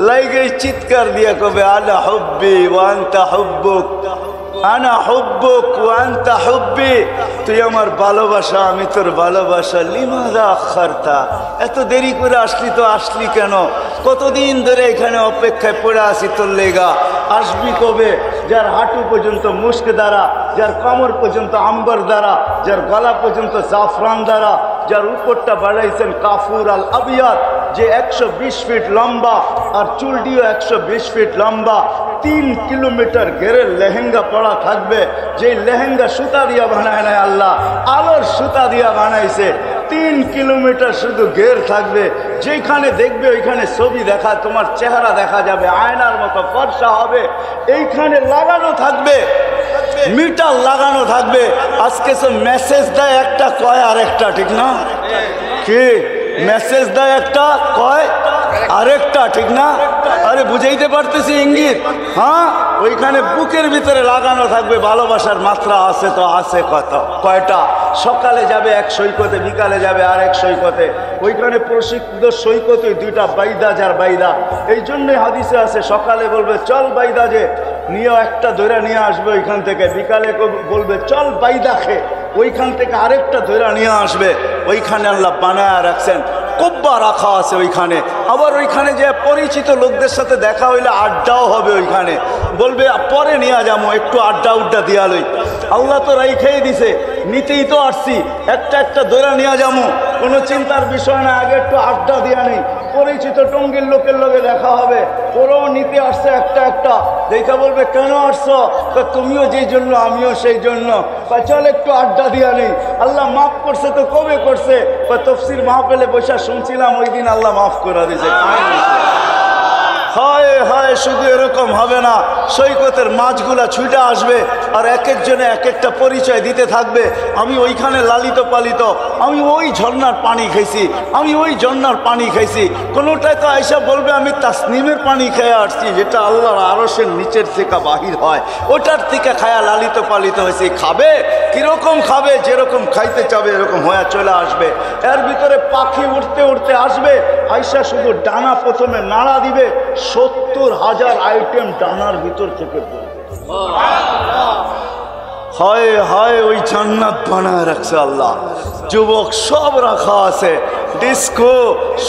Speaker 1: লাইগে চিৎকার দিয়া কবে আনা হুব্বি ওয়া আনতা হুব্বুক, আনা হুব্বুক ওয়া আনতা হুব্বি, তুই আমার ভালোবাসা আমি তোর ভালোবাসা। লিমাযা আখারতা, এত দেরি করে আসলি তো আসলি কেন? কতদিন ধরে এখানে অপেক্ষায় পড়ে আছি তোর লেগা, আসবি কবে? যার হাঁটু পর্যন্ত মুস্ক দ্বারা, যার কোমর পর্যন্ত আম্বর দ্বারা, যার গলা পর্যন্ত জাফরান দ্বারা, যার উপরটা বাড়াইছেন কাফুর আল আবিয়াদ, যে 120 ফিট লম্বা আর চুলটিও 120 ফিট লম্বা, 3 কিলোমিটার ঘেরের লেহেঙ্গা পরা থাকবে, যে লেহেঙ্গা সুতা দিয়া বানায় নাই আল্লাহ, আলোর সুতা দিয়া বানাইছে। 3 কিলোমিটার শুধু ঘের থাকবে, যেখানে দেখবে ওইখানে ছবি দেখা, তোমার চেহারা দেখা যাবে, আয়নার মতো ফর্সা হবে। এইখানে লাগানো থাকবে, মিটার লাগানো থাকবে। আজকে সব মেসেজ দেয় একটা, কয় আরেকটা, ঠিক না? কি মেসেজ দেয় একটা, কয় আরেকটা, ঠিক না? আরে বুঝাইতে পারতেছি ইঙ্গিত? হ্যাঁ, ওইখানে বুকের ভিতরে লাগানো থাকবে ভালোবাসার মাত্রা। আছে তো আছে কত, কয়টা? সকালে যাবে এক সৈকতে, বিকালে যাবে আরেক সৈকতে। ওইখানে প্রশিক্ষিত সৈকতে 2টা বাইদা, যার বাইদা। এই জন্যই হাদিসে আছে, সকালে বলবে চল বাইদা যে নিয়ে একটা ধরে নিয়ে আসবে ওইখান থেকে, বিকালে বলবে চল বাইদা খে, ওইখান থেকে আরেকটা ধরে নিয়ে আসবে। ওইখানে আল্লাহ বানায় রাখছেন, কব্বা রাখা আছে ওইখানে। আবার ওইখানে যে পরিচিত লোকদের সাথে দেখা হইলে আড্ডাও হবে ওইখানে, বলবে পরে নিয়ে যাবো, একটু আড্ডা উড্ডা দিয়া লই। আল্লাহ তো রাইখেই দিছে, নিতেই তো আসছি, একটা একটা দৈরা নিয়ে যাবো, কোনো চিন্তার বিষয় না। আগে একটু আড্ডা দিয়া নেই, পরিচিত টঙ্গির লোকের লোকে দেখা হবে, ওরাও নিতে আসছে একটা একটা। দেখা বলবে কেন আসছো? তুমিও যেই জন্য আমিও সেই জন্য। চল একটু আড্ডা দিয়া নেই। আল্লাহ মাফ করছে তো কবে করছে? তফসির মাহফিলে বসে শুনছিলাম, ওই দিন আল্লাহ মাফ করে দিয়েছে। হয় হয়, শুধু এরকম হবে না, সৈকতের মাছগুলা ছুটে আসবে আর এক একজনে এক একটা পরিচয় দিতে থাকবে। আমি ওইখানে লালিত পালিত, আমি ওই ঝর্ণার পানি খাইছি, আমি ওই ঝর্ণার পানি খাইছি। কোনোটাই তো আইসা বলবে আমি তাসনিমের পানি খেয়ে আসছি, যেটা আল্লাহর আরশের নিচের থেকে বাহির হয়, ওটার থেকে খায়া লালিত পালিত হয়েছে। খাবে কিরকম খাবে? যেরকম খাইতে চাবে এরকম হয়ে চলে আসবে। এর ভিতরে পাখি উঠতে উঠতে আসবে, আইসা শুধু ডানা প্রথমে নাড়া দিবে, 70,000 আইটেম ডানার ভিতর থেকে পড়বে। হয় হয়, ওই জান্নাত বানায় রাখছে আল্লাহ। যুবক সব রাখা আছে। ডিস্কো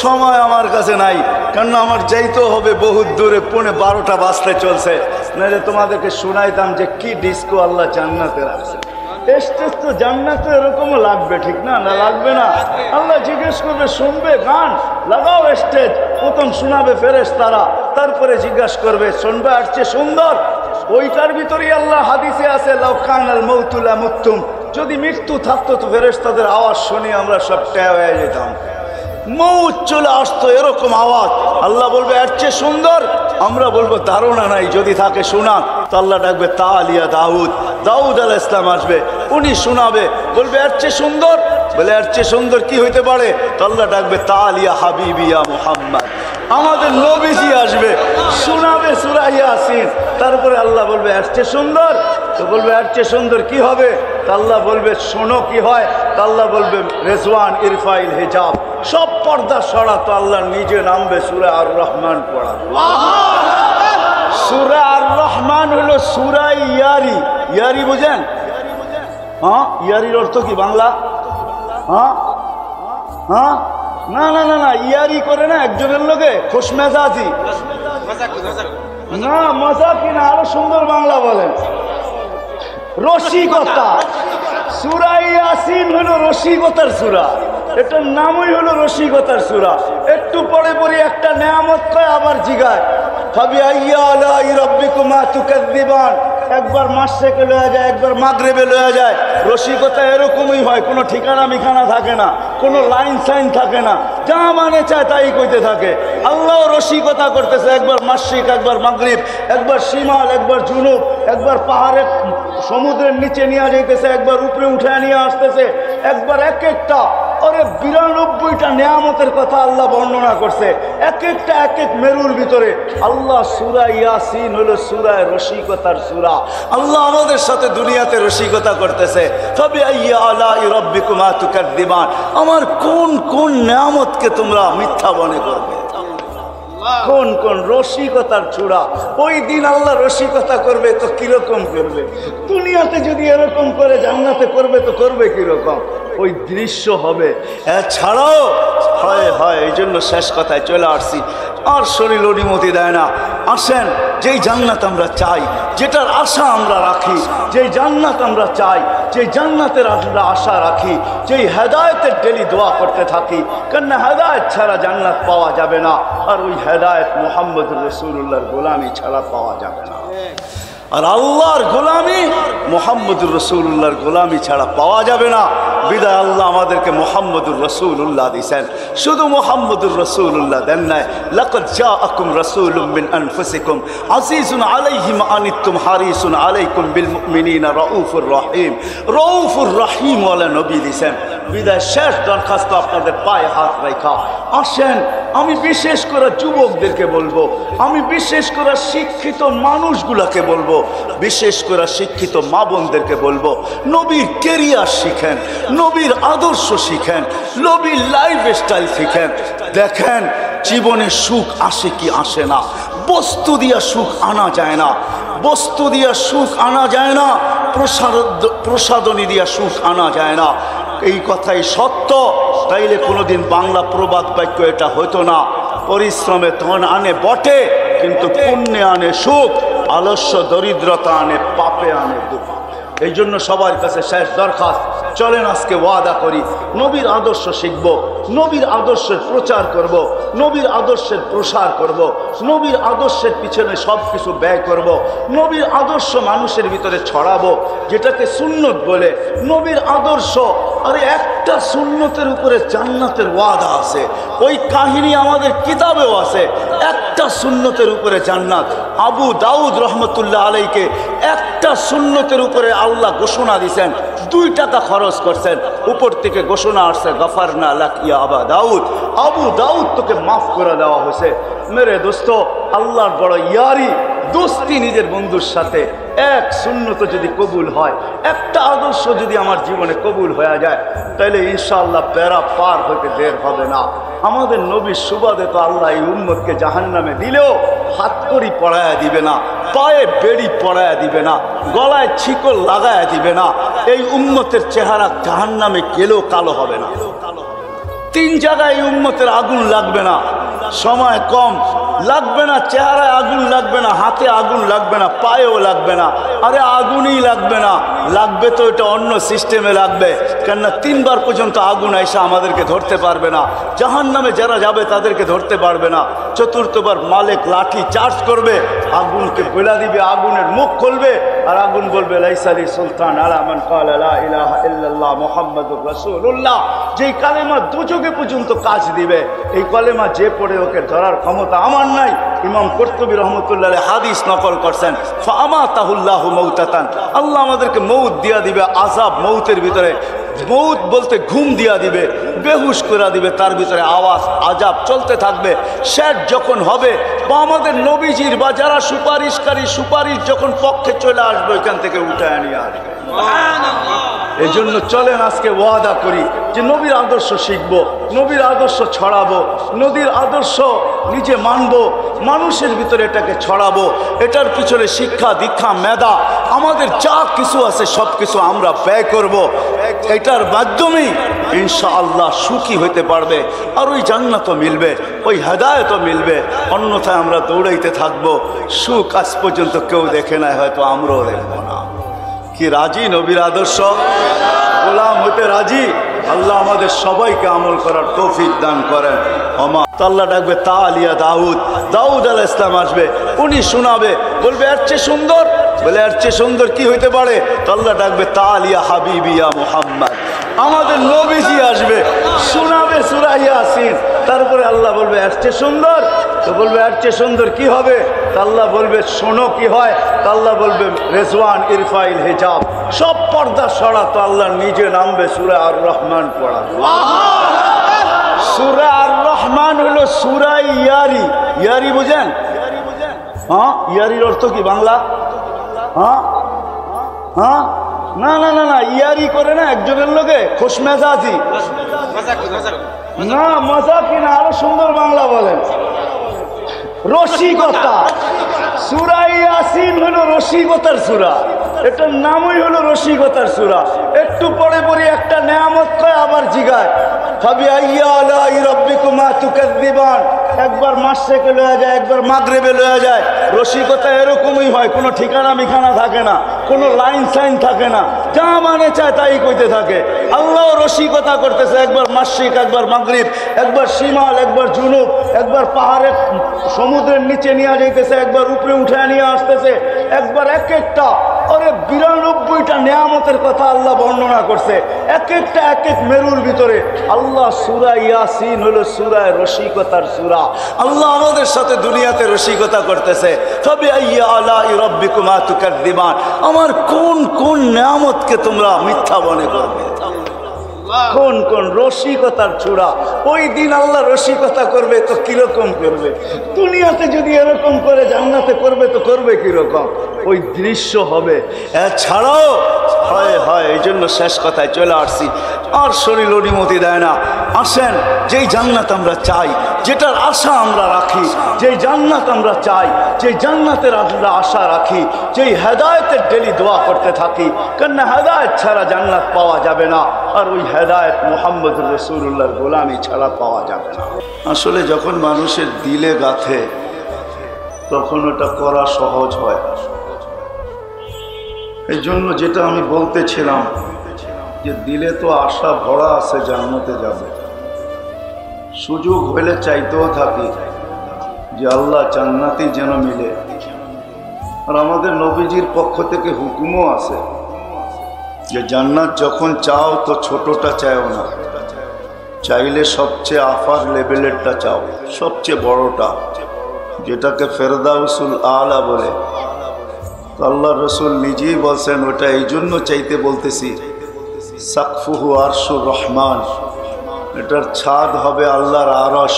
Speaker 1: সময় আমার কাছে নাই, কারণ আমার যাইতে হবে বহুত দূরে, 12:15 বাজতে চলছে। নাহলে তোমাদেরকে শোনাইতাম যে কি ডিস্কো আল্লাহ জান্নাতে রাখছে। স্টেজ তো জান্নাতে এরকমও লাগবে, ঠিক না? না লাগবে না? আল্লাহ জিজ্ঞেস করবে, শুনবে গান লাগাও স্টেজ, প্রথম শোনাবে ফেরেশতারা, তারপরে জিজ্ঞাসা করবে শুনবে আর চেয়ে সুন্দর। ওইটার ভিতরেই আল্লাহ হাদিসে আছে, লাউ কানাল মাউতু লামুতুম, যদি মৃত্যু থাকতো তো ফেরেশতাদের আওয়াজ শুনে আমরা সব ট্যাঁ হয়ে যেতাম। মৌত চলে আসতো, এরকম আওয়াজ। আল্লাহ বলবে এর চেয়ে সুন্দর, আমরা বলবো ধারণা নাই, যদি থাকে শোনা। তো আল্লাহ ডাকবে তালিয়া দাউদ, দাউদ আলাইহিস সালাম আসবে, উনি শোনাবে, বলবে এর চেয়ে সুন্দর। বলে এর চেয়ে সুন্দর কি হইতে পারে? তো আল্লাহ ডাকবে তালিয়া হাবিবিয়া মুহাম্মদ, আমাদের নবীজি আসবে, শোনাবে সূরা ইয়াসিন। তারপরে আল্লাহ বলবে এর চেয়ে সুন্দর। তো বলবে এর চেয়ে সুন্দর কি হবে? তো আল্লাহ বলবে শোনো কি হয়। তো আল্লাহ বলবে রেজওয়ান ইরফাইল হিজাব, সব পর্দা সরা। তো আল্লাহ নিজে নামবে সূরা আর রহমান পড়া। সূরা আর রহমান হলো সূরা ইয়ারি। ইয়ারি বুঝেন? হ্যাঁ, ইয়ারির অর্থ কি বাংলা? হ্যাঁ হ্যাঁ, না না না না, ইয়ারি করে না একজনের লোকে, খুশমেজাজি না, মজা কিনা, আরো সুন্দর বাংলা বলেন, রসিকতা। সূরা ইয়াসিন হলো রসিকতার সূরা, এটার নামই হলো রসিকতার সূরা। একটু পরে পরে একটা নেয়ামত কয়, আবার জিগায় ফাবিআইয়ি আলাই রাব্বিকুমা তুকাযযিবান। একবার মাশরিকে লয়ে যায়, একবার মাগরিবে লয়ে যায়। রসিকতা এরকমই হয়, কোনো ঠিকানা মিখানা থাকে না, কোনো লাইন সাইন থাকে না, যা মানে চায় তাই কইতে থাকে। আল্লাহ রসিকতা করতেছে, একবার মাশরিক, একবার মাগরিব, একবার শিমাল, একবার জুনুব, একবার পাহাড়ের সমুদ্রের নিচে নিয়ে যাইতেছে, একবার উপরে উঠে নিয়ে আসতেছে, একবার এক একটা আরে 92টা নিয়ামতের কথা আল্লাহ বর্ণনা করছে, এক একটা এক এক মেরুর ভিতরে। আল্লাহ সূরা ইয়াসিন হলো সূরা রসিকতার সূরা। আল্লাহ আমাদের সাথে দুনিয়াতে রসিকতা করতেছে। ফাবিআইয়ি আলাই রাব্বিকুমা তুকাদ্দিবান, আমার কোন কোন নিয়ামতকে তোমরা মিথ্যা মনে করবে। কোন কোন রসিকতার চূড়া। ওই দিন আল্লাহ রসিকতা করবে তো কিরকম করবে? দুনিয়াতে যদি এরকম করে জান্নাতে করবে তো করবে কিরকম? ওই দৃশ্য হবে। এছাড়াও হয় হয়, এই জন্য শেষ কথায় চলে আসছি, আর শরীর অনুমতি দেয় না। আসেন, যেই জান্নাত আমরা চাই, যেটার আশা আমরা রাখি, যেই জান্নাত আমরা চাই, যেই জান্নাতের আমরা আশা রাখি, যেই হেদায়েতের ডেলি দোয়া করতে থাকি, কেননা হেদায়েত ছাড়া জান্নাত পাওয়া যাবে না, আর ওই হেদায়েত মুহাম্মদুর রাসূলুল্লাহর গোলামি ছাড়া পাওয়া যাবে না। আর আল্লাহর গোলামি মুহাম্মদুর রাসূলুল্লাহর গোলামি ছাড়া পাওয়া যাবে না। বিদায় আল্লাহ আমাদেরকে মুহাম্মদুর রাসূলুল্লাহ দিয়েছেন, শুধু মুহাম্মদুর রাসূলুল্লাহ দেন নাই। লাকাদ জাআকুম রাসূলুম মিন আনফুসিকুম আজিজুন আলাইহি মা আনিতুম হারিসুন আলাইকুম বিল মুমিনিনা রাউফুর রহিম। রাউফুর রহিম ওয়ালা নবী দিয়েছেন। বিদায় শেষ দরখাস্ত আপনাদের পায়ে হাত রাখা, আসেন আমি বিশেষ করে যুবকদেরকে বলবো, আমি বিশেষ করে শিক্ষিত মানুষগুলাকে বলবো, বিশেষ করে শিক্ষিত মা বোনদেরকে বলবো, নবীর কেরিয়ার শিখেন, নবীর আদর্শ শিখেন, নবীর লাইফ স্টাইল শিখেন। দেখেন জীবনে সুখ আসে কি আসে না, বস্তু দিয়া সুখ আনা যায় না, বস্তু দিয়া সুখ আনা যায় না, প্রসাদনী দিয়া সুখ আনা যায় না। এই কথাই সত্য, তাইলে কোনোদিন বাংলা প্রবাদ বাক্য এটা হতো না। পরিশ্রমে ধন আনে বটে, কিন্তু পুণ্যে আনে সুখ, আলস্য দরিদ্রতা আনে পাপে আনে দুঃখ। এই জন্য সবার কাছে শেষ দরখাস্ত, চলেন আজকে ওয়াদা করি, নবীর আদর্শ শিখব, নবীর আদর্শের প্রচার করব, নবীর আদর্শের প্রসার করব, নবীর আদর্শের পিছনে সব কিছু ব্যয় করব, নবীর আদর্শ মানুষের ভিতরে ছড়াবো, যেটাকে সুন্নত বলে। নবীর আদর্শ, আরে একটা সুন্নতের উপরে জান্নাতের ওয়াদা আছে, ওই কাহিনী আমাদের কিতাবেও আছে। একটা সুন্নতের উপরে জান্নাত। আবু দাউদ রহমতুল্লাহ আলাইকে একটা সুন্নতের উপরে আল্লাহ ঘোষণা দিয়েছেন, 2 টাকা খরচ করছেন, উপর থেকে ঘোষণা আসছে গফারনা লাক ইয়া আবা দাউদ, আবু দাউদ তোকে মাফ করে দেওয়া হয়েছে। মেরে দোস্ত, আল্লাহর বড় ইয়ারি, দোস্তি নিজের বন্ধুর সাথে। এক সুন্নত যদি কবুল হয়, একটা আদর্শ যদি আমার জীবনে কবুল হয়ে যায়, তাহলে ইনশাআল্লাহ বেড়া পার হইতে দের হবে না। আমাদের নবীর সুবাদে তো আল্লাহ এই উম্মতকে জাহান্নামে দিলেও হাতকড়ি পড়ায়া দিবে না, পায়ে বেড়ি পড়ায়া দিবে না, গলায় ছিকল লাগায়া দিবে না। এই উম্মতের চেহারা জাহান্নামে গেলেও কালো হবে না। 3 জায়গায় এই উম্মতের আগুন লাগবে না, সময় কম, লাগবে না চেহারায় আগুন লাগবে না, হাতে আগুন লাগবে না, পায়েও লাগবে না। আরে আগুনই লাগবে না, লাগবে তো এটা অন্য সিস্টেমে লাগবে, কেননা 3 বার পর্যন্ত আগুন আইসা আমাদেরকে ধরতে পারবে না। জাহান্নামে যারা যাবে তাদেরকে ধরতে পারবে না। 4বার মালিক লাঠি চার্জ করবে, আগুনকে বলা দিবে, আগুনের মুখ খুলবে, আর আগুন বলবে লাইসালি সুলতান আলা মান ক্বালা লা ইলাহা ইল্লাল্লাহ মুহাম্মাদুর রাসূলুল্লাহ। যেই কালেমা দুযোগে পর্যন্ত কাজ দিবে, এই কালেমা যে পড়ে ওকে ধরার ক্ষমতা আমার নাই। ইমাম কুরতুবী রহমতুল্লাহ আলাইহি হাদিস নকল করছেন, ফামাতাহুল্লাহু মাউতাতান, আল্লাহ আমাদেরকে মৌত দিয়া দিবে, আযাব মৌতের ভিতরে। মৌত বলতে ঘুম দিয়া দিবে, বেহুশ করে দিবে, তার ভিতরে আওয়াজ আযাব চলতে থাকবে। শেষ যখন হবে, বা আমাদের নবীজির বা যারা সুপারিশকারী সুপারিশ যখন পক্ষে চলে আসবে, ওইখান থেকে উঠায় নিয়ে আসবে। এই জন্য চলেন আজকে ওয়াদা করি যে নবীর আদর্শ শিখব, নবীর আদর্শ ছড়াবো, নবীর আদর্শ নিজে মানবো, মানুষের ভিতরে এটাকে ছড়াবো। এটার পিছনে শিক্ষা দীক্ষা মেধা আমাদের যা কিছু আছে সব কিছু আমরা ব্যয় করব। এটার মাধ্যমেই ইনশাআল্লাহ সুখী হইতে পারবে, আর ওই জান্নাতও মিলবে, ওই হেদায়েতও মিলবে। অন্যথায় আমরা দৌড়াইতে থাকবো, সুখ আজ পর্যন্ত কেউ দেখে নাই, হয়তো আমরাও দেখবো না। কি রাজি নবীর আদর্শ? গোলাম হতে রাজি? আল্লাহ আমাদের সবাইকে আমল করার তৌফিক দান করেন। আল্লাহ ডাকবে তালিয়া দাউদ, দাউদ আলাইহিস সালাম আসবে, উনি শোনাবে, বলবে এর চেয়ে সুন্দর, বলে এর চেয়ে সুন্দর কি হইতে পারে? তো আল্লাহ ডাকবে তালিয়া হাবিবিয়া মুহাম্মদ, আমাদের নবীজি আসবে, শোনাবে সূরা ইয়াসিন, তারপরে আল্লাহ বলবে এর চেয়ে সুন্দর, তো বলবে এর চেয়ে সুন্দর কি হবে, তা আল্লাহ বলবে শোনো কি হয়, তা আল্লাহ বলবে রেজওয়ান ইরফাইল হিজাব, সব পর্দা সরা, তো আল্লাহ নিজে নামবে সূরা আর রহমান পড়া। সূরা আর রহমান হলো সূরা ইয়ারি। ইয়ারি বুঝেন? হ্যাঁ, ইয়ারির অর্থ কি বাংলা? হ্যাঁ হ্যাঁ, না না না না, ইয়ারি করে না একজনের লোকে খুশমেজাজি, না মজা কিনা, আরো সুন্দর বাংলা বলেন, রসিকতা। সূরা ইয়াসিন হলো রসিকতার সূরা, এটার নামই হলো রসিকতার সূরা। একটু পরে পরে একটা নেয়ামত কয় আবার জিগায়, ফাবিআইয়ি আলাই রাব্বিকুমা তুকাযযিবান, একবার মাশরিকে লয়ে যায়, একবার মাগরিবে লয়ে যায়। রসিকতা এরকমই হয়, কোনো ঠিকানা মিখানা থাকে না, কোনো লাইন সাইন থাকে না, যা মানে চায় তাই কইতে থাকে। আল্লাহ রসিকতা করতেছে, একবার মাশরিক, একবার মাগরিব, একবার শিমাল, একবার জুনুব, একবার পাহাড়ের সমুদ্রের নিচে নিয়ে যাইতেছে, একবার উপরে উঠায় নিয়ে আসতেছে, একবার এক একটা। আরে ৯২টা নেয়ামতের কথা আল্লাহ বর্ণনা করছে, এক একটা এক এক মেরুর ভিতরে। আল্লাহ সূরা ইয়াসিন হলো সূরা রসিকতার সূরা। আল্লাহ আমাদের সাথে দুনিয়াতে রসিকতা করতেছে, ফাবিআইয়ি আলাই রাব্বিকুমা তুকাযযিবান, আমার কোন কোন নেয়ামতকে তোমরা মিথ্যা মনে করবে, কোন কোন রসিকতার চূড়া। ওই দিন আল্লাহ রসিকতা করবে তো কিরকম করবে, দুনিয়াতে যদি এরকম করে জান্নাতে করবে তো করবে কিরকম, ওই দৃশ্য হবে। এছাড়াও হয় হয়, এই জন্য শেষ কথায় চলে আসছি, আর শরীর অনুমতি দেয় না। আসেন, যেই জান্নাত আমরা চাই, যেটার আশা আমরা রাখি, যেই জান্নাত আমরা চাই, যেই জান্নাতের আমরা আশা রাখি, যেই হেদায়েতের ডেলি দোয়া করতে থাকি, কেননা হেদায়েত ছাড়া জান্নাত পাওয়া যাবে না, আর ওই হেদায়েত মুহাম্মদুর রাসূলুল্লাহর গোলামি ছাড়া পাওয়া যাবে না। আসলে যখন মানুষের দিলে গাঁথে তখন ওটা করা সহজ হয়। এই জন্য যেটা আমি বলতেছিলাম যে দিলে তো আশা ভরা আছে জান্নাতে যাবে, সুযোগ হলে চাইতেও থাকি যে আল্লাহ জান্নাতি যেন মিলে। আর আমাদের নবীজির পক্ষ থেকে হুকুমও আছে যে জান্নাত যখন চাও তো ছোটটা চাও না, চাইলে সবচেয়ে আফার লেভেলেরটা চাও, সবচেয়ে বড়টা, যেটাকে ফেরদাউসুল আলা বলে। তো আল্লাহ রসুল নিজেই বলছেন ওটা এই জন্য চাইতে বলতেছি, সাকফুহু আরশুর রহমান, এটার ছাদ হবে আল্লাহর আরশ।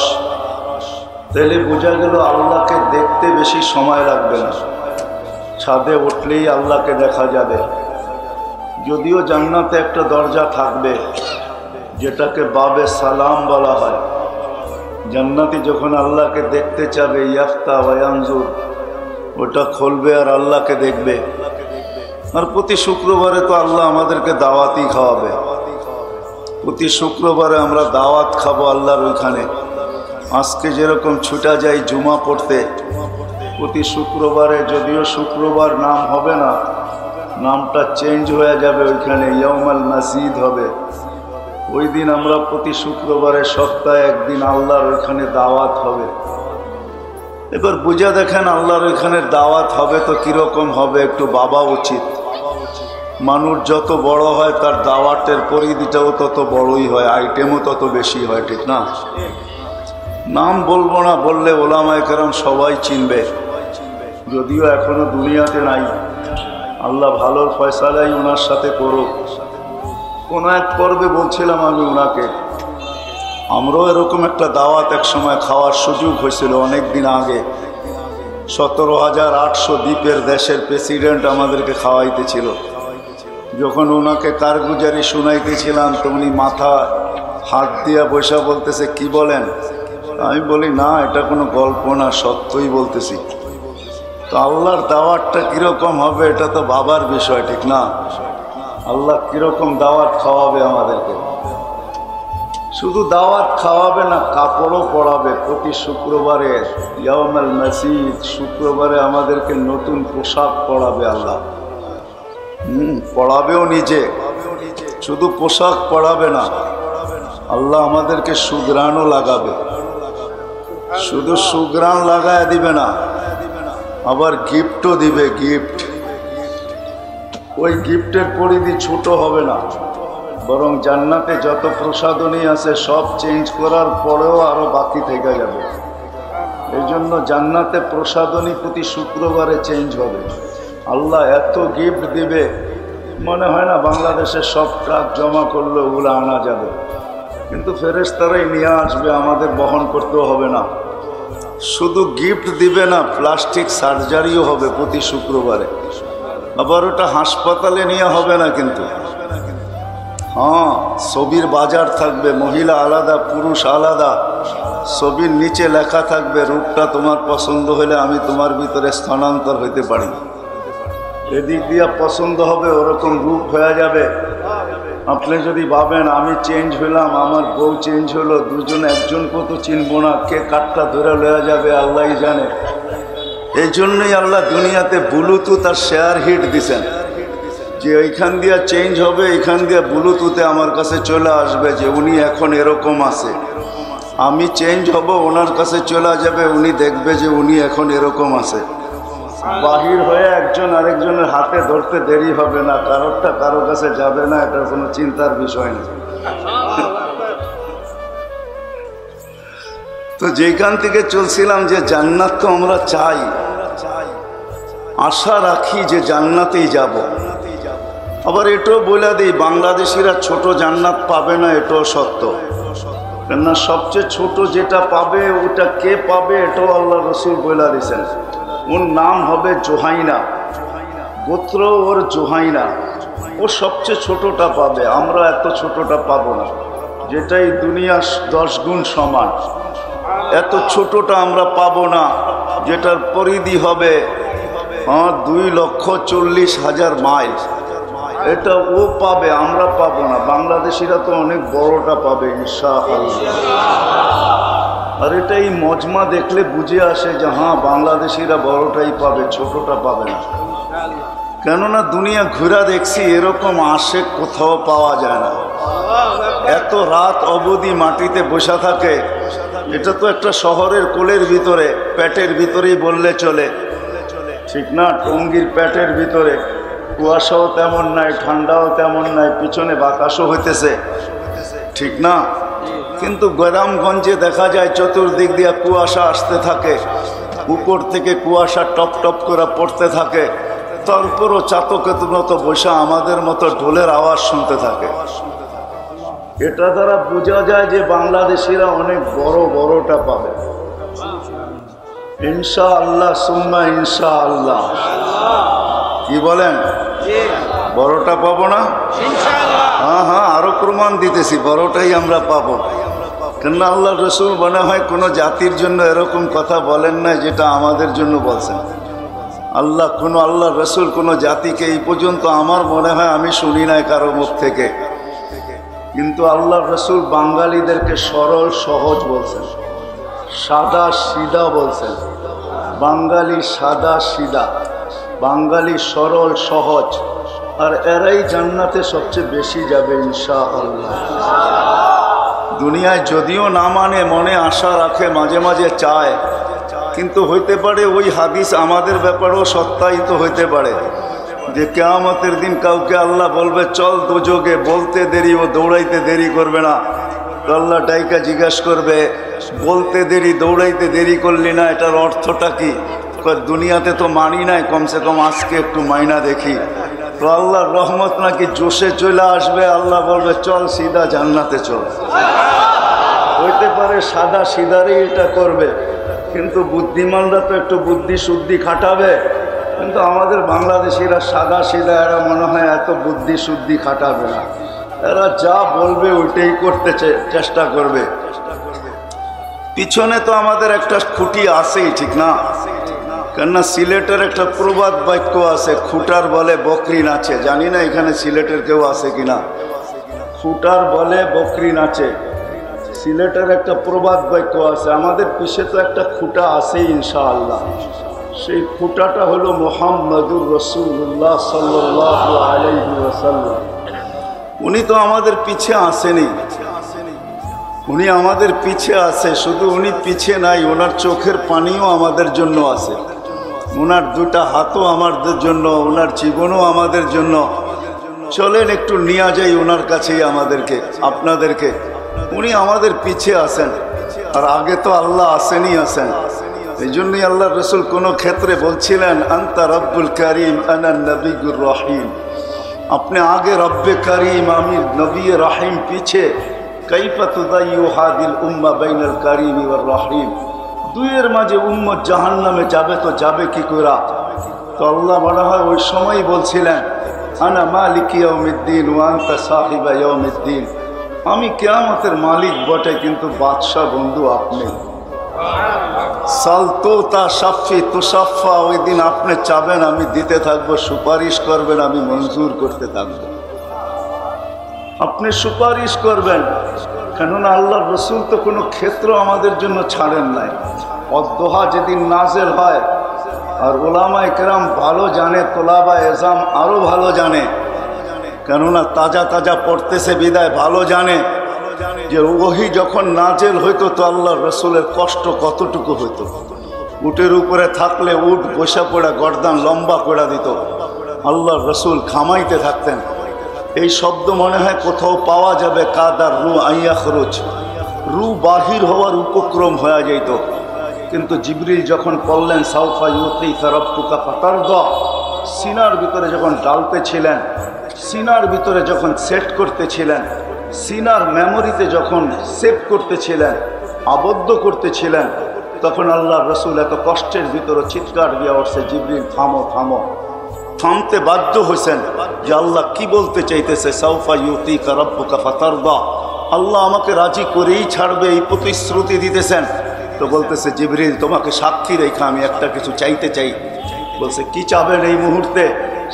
Speaker 1: তাহলে বোঝা গেল আল্লাহকে দেখতে বেশি সময় লাগবে না, ছাদে উঠলেই আল্লাহকে দেখা যাবে। যদিও জান্নাতে একটা দরজা থাকবে যেটাকে বাবে সালাম বলা হয়। জান্নাতি যখন আল্লাহকে দেখতে চাবে, ইয়াফতা ওয়ায়ানজুর, ওটা খুলবে আর আল্লাহকে দেখবে। আর প্রতি শুক্রবারে তো আল্লাহ আমাদেরকে দাওয়াতই খাওয়াবে, প্রতি শুক্রবারে আমরা দাওয়াত খাবো আল্লাহর ওইখানে। আজকে যেরকম ছুটা যাই জুমা পড়তে, প্রতি শুক্রবারে, যদিও শুক্রবার নাম হবে না, নামটা চেঞ্জ হয়ে যাবে, ওইখানে ইয়াউমাল মাসজিদ হবে। ওই দিন আমরা প্রতি শুক্রবারে সপ্তাহে একদিন আল্লাহর ওইখানে দাওয়াত হবে। এবার বুঝে দেখেন আল্লাহর ওইখানে দাওয়াত হবে তো কিরকম হবে, একটু ভাবা উচিত। মানুষ যত বড় হয় তার দাওয়াতের পরিধিটাও তত বড়ই হয়, আইটেমও তত বেশি হয়, ঠিক না? নাম বলবো না, বললে ওলামায়ে কেরাম সবাই চিনবে, যদিও এখনো দুনিয়াতে নাই। আল্লাহ ভালোর ফয়সালাই ওনার সাথে করুক। কোন এক পর্বে বলছিলাম আমি ওনাকে, আমরাও এরকম একটা দাওয়াত এক সময় খাওয়ার সুযোগ হয়েছিল অনেক দিন আগে। 17,800 দ্বীপের দেশের প্রেসিডেন্ট আমাদেরকে খাওয়াইতেছিল। যখন ওনাকে কারগুজারি শুনাইতেছিলাম তো উনি মাথা হাত দিয়া বৈশা বলতেছে, কি বলেন? আমি বলি, না এটা কোনো গল্প না, সত্যই বলতেছি। তো আল্লাহর দাওয়াতটা কিরকম হবে এটা তো ভাবার বিষয়, ঠিক না? আল্লাহ কিরকম দাওয়াত খাওয়াবে আমাদেরকে, শুধু দাওয়াত খাওয়াবে না, কাপড়ও পরাবে। প্রতি শুক্রবারে ইয়াউমুল মাসজিদ, শুক্রবারে আমাদেরকে নতুন পোশাক পরাবে আল্লাহ। পরাবেও নিজে, শুধু পোশাক পরাবে না, আল্লাহ আমাদেরকে সুঘ্রাণও লাগাবে। শুধু সুঘ্রাণ লাগায় দিবে না, আবার গিফটও দিবে, গিফট। ওই গিফটের পরিধি ছোট হবে না, বরং জান্নাতে যত প্রসাধনী আছে সব চেঞ্জ করার পরেও আরো বাকি থেকে যাবে। এই জন্য জান্নাতে প্রসাধনী প্রতি শুক্রবারে চেঞ্জ হবে। আল্লাহ এত গিফট দিবে, মনে হয় না বাংলাদেশে সব ট্রাক জমা করলে ওগুলো আনা যাবে। কিন্তু ফেরেশতারাই নিয়ে আসবে, আমাদের বহন করতেও হবে না। শুধু গিফট দিবে না, প্লাস্টিক সার্জারিও হবে প্রতি শুক্রবারে। আবার ওটা হাসপাতালে নিয়ে হবে না কিন্তু। হ্যাঁ, ছবির বাজার থাকবে, মহিলা আলাদা পুরুষ আলাদা। ছবির নিচে লেখা থাকবে, রূপটা তোমার পছন্দ হলে আমি তোমার ভিতরে স্থানান্তর হইতে পারি। এদিক দিয়া পছন্দ হবে, ওরকম রূপ হয়ে যাবে। আপনি যদি ভাবেন আমি চেঞ্জ হলাম, আমার বউ চেঞ্জ হলো, দুজন একজনকেও তো চিনবো না, কে কাঠটা ধরে লয়া যাবে আল্লাহই জানে। এই জন্যই আল্লাহ দুনিয়াতে ব্লুটুথ আর শেয়ার হিট দিছেন, যে এইখান দিয়া চেঞ্জ হবে, এইখান দিয়া ব্লুটুথে আমার কাছে চলে আসবে যে উনি এখন এরকম আছে। আমি চেঞ্জ হব, ওনার কাছে চলে যাবে, উনি দেখবে যে উনি এখন এরকম আছে। বাহির হয়ে একজন আরেকজনের হাতে ধরতে দেরি হবে না, কারোরটা কারো কাছে যাবে না, এটা কোনো চিন্তার বিষয় নেই। তো যেখান থেকে চলছিলাম যে জান্নাত তো আমরা চাই, আশা রাখি যে জান্নাতেই যাব। আবার এটাও বলে দিই, বাংলাদেশিরা ছোট জান্নাত পাবে না, এটাও সত্য। কেননা সবচেয়ে ছোট যেটা পাবে ওটা কে পাবে এটাও আল্লাহ রসুল বলে দিয়েছেন। ওর নাম হবে জোহাইনা, গোত্র ওর জোহাইনা। ও সবচেয়ে ছোটটা পাবে, আমরা এত ছোটটা পাবো না, যেটাই দুনিয়া 10 গুণ সমান। এত ছোটটা আমরা পাবো না, যেটার পরিধি হবে 2,40,000 মাইল। এটা ও পাবে, আমরা পাবো না। বাংলাদেশিরা তো অনেক বড়টা পাবে ইনশাআল্লাহ। আর এটা এই মজমা দেখলে বুঝে আসে যে হ্যাঁ, বাংলাদেশিরা বড়টাই পাবে, ছোটটা পাবে না। কেননা দুনিয়া ঘুরা দেখছি, এরকম আশে কোথাও পাওয়া যায় না। এত রাত অবধি মাটিতে বসা থাকে, এটা তো একটা শহরের কোলের ভিতরে, পেটের ভিতরেই বললে চলে, ঠিক না? টঙ্গীর পেটের ভিতরে কুয়াশাও তেমন নাই, ঠান্ডাও তেমন নাই, পিছনে বাতাসও হইতেছে, ঠিক না? কিন্তু গ্রামগঞ্জে দেখা যায় চতুর্দিক দিয়ে কুয়াশা আসতে থাকে, উপর থেকে কুয়াশা টপ টপ করে পড়তে থাকে, তারপরও চাতকের মতো বসে আমাদের মতো ঢোলের আওয়াজ শুনতে থাকে। এটা দ্বারা বোঝা যায় যে বাংলাদেশিরা অনেক বড় বড়টা পাবে ইনশাআল্লাহ, সুম্মা ইনশাআল্লাহ। কি বলেন, বড়টা পাবো না? হ্যাঁ হ্যাঁ, আরো প্রমাণ দিতেছি, বড়টাই আমরা পাবো। কেননা আল্লাহ রসুল মনে হয় কোনো জাতির জন্য এরকম কথা বলেন না যেটা আমাদের জন্য বলছেন। আল্লাহ রসুল কোনো জাতিকে এই পর্যন্ত আমার মনে হয় আমি শুনি নাই কারো মুখ থেকে। কিন্তু আল্লাহ রসুল বাঙালিদেরকে সরল সহজ বলছেন, সাদা সিধা বলছেন। বাঙালি সাদা সিধা, বাঙালি সরল সহজ, আর এরাই জান্নাতে সবচেয়ে বেশি যাবে ইনশাআল্লাহ। দুনিয়ায় যদিও না মানে, মনে আশা রাখে, মাঝে মাঝে চায়, কিন্তু হইতে পারে ওই হাদিস আমাদের ব্যাপারেও সত্যায়িত হইতে পারে যে কিয়ামতের দিন কাউকে আল্লাহ বলবে চল দোজখে, বলতে দেরি ও দৌড়াইতে দেরি করবে না। তো আল্লাহ ডাইকা জিজ্ঞাসা করবে, বলতে দেরি দৌড়াইতে দেরি করলি না, এটার অর্থটা কি? দুনিয়াতে তো মানি নাই, কমসে কম আজকে একটু মাইনা দেখি। তো আল্লাহর রহমত নাকি জোশে চলে আসবে, আল্লাহ বলবে চল সিধা জান্নাতে চল। হইতে পারে সাদা সিধারই এটা করবে, কিন্তু বুদ্ধিমানরা তো একটু বুদ্ধি শুদ্ধি খাটাবে। কিন্তু আমাদের বাংলাদেশিরা সাদা সিধা, এরা মনে হয় এত বুদ্ধি শুদ্ধি খাটাবে না। এরা যা বলবে ওইটাই করতে চেষ্টা করবে। পিছনে তো আমাদের একটা খুঁটি আছেই, ঠিক না? কেননা সিলেটের একটা প্রবাদ বাক্য আছে, খুঁটার বলে বকরি নাচে। জানি না এখানে সিলেটের কেউ আছে কিনা। খুঁটার বলে বকরি নাচে, সিলেটের একটা প্রবাদ বাক্য আছে। আমাদের পিছে তো একটা খুঁটা আছেই ইনশাআল্লাহ। সেই খুঁটাটা হলো মুহাম্মাদুর রাসূলুল্লাহ সাল্লাল্লাহু আলাইহি ওয়াসাল্লাম। উনি তো আমাদের পিছে আসেনি, উনি আমাদের পিছে আছে। শুধু উনি পিছে নাই, ওনার চোখের পানিও আমাদের জন্য আছে, ওনার দুটা হাতও আমাদের জন্য, ওনার জীবনও আমাদের জন্য। চলেন একটু নিয়ে যাই ওনার কাছেই আমাদেরকে, আপনাদেরকে। উনি আমাদের পিছে আছেন, আর আগে তো আল্লাহ আসেনই আছেন। এই জন্যই আল্লাহ রসুল কোনো ক্ষেত্রে বলছিলেন, আন্তা রব্বুল করিম আনা নবিয়ুর রহিম। আপনি আগে রব্বে করিম, আমি নবী রহিম পিছে। কাইফা তুদাইয়ু হাদিল উম্মাহ বাইনাল করিম ওয়ার রহিম। দুইয়ের মাঝে উম্মত জাহান্নামে যাবে তো যাবে কি করে? তো আল্লাহ মনে হয় ওই সময়ই বলছিলেন, আনা মালিক ইয়াউমিদ্দিন ওয়া আনতা সাহিবা ইয়াউমিদ্দিন। আমি কিয়ামতের মালিক বটে, কিন্তু বাদশাহ বন্ধু আপনি। সালতুতা শাফি তুসাফা, ওই দিন আপনি চাবেন আমি দিতে থাকবো, সুপারিশ করবেন আমি মঞ্জুর করতে থাকবো। আপনি সুপারিশ করবেন, কেননা আল্লাহর রসুল তো কোনো ক্ষেত্র আমাদের জন্য ছাড়েন নাই। অদ্দোহা যেদিন নাজেল হয়, আর ওলামায়ে কেরাম ভালো জানে, তোলাবা এজাম আরো ভালো জানে, কেননা তাজা তাজা পড়তেছে বিদায় ভালো জানে যে ওহি যখন নাজেল হইতো তো আল্লাহর রসুলের কষ্ট কতটুকু হইতো। উটের উপরে থাকলে উট বসা পড়া গর্দান লম্বা করে দিত, আল্লাহর রসুল খামাইতে থাকতেন। এই শব্দ মনে হয় কোথাও পাওয়া যাবে, কাদার রু আইয়া খরচ, রু বাহির হওয়ার উপক্রম হয়ে যেত। কিন্তু জিবরিল যখন পড়লেন সাউফা ইউতিকা রাব্বুকা ফাতারদা, সিনার ভিতরে যখন ডালতেছিলেন, সিনার ভিতরে যখন সেট করতেছিলেন, সিনার মেমোরিতে যখন সেভ করতেছিলেন, আবদ্ধ করতেছিলেন, তখন আল্লাহ রসুল এত কষ্টের ভিতরে চিৎকার দিয়ে উঠছে, জিবরিল থামো থামো। থামতে বাধ্য হয়েছেন যে আল্লাহ কি বলতে চাইতেছে, সাউফা ইউতিকা রাব্বুকা ফাতারদা, আল্লাহ আমাকে রাজি করেই ছাড়বে এই প্রতিশ্রুতি দিতেছেন। তো বলতেছে, জিবরিল তোমাকে সাক্ষী রেখে আমি একটা কিছু চাইতে চাই। বলছে, কি চাবেন এই মুহূর্তে?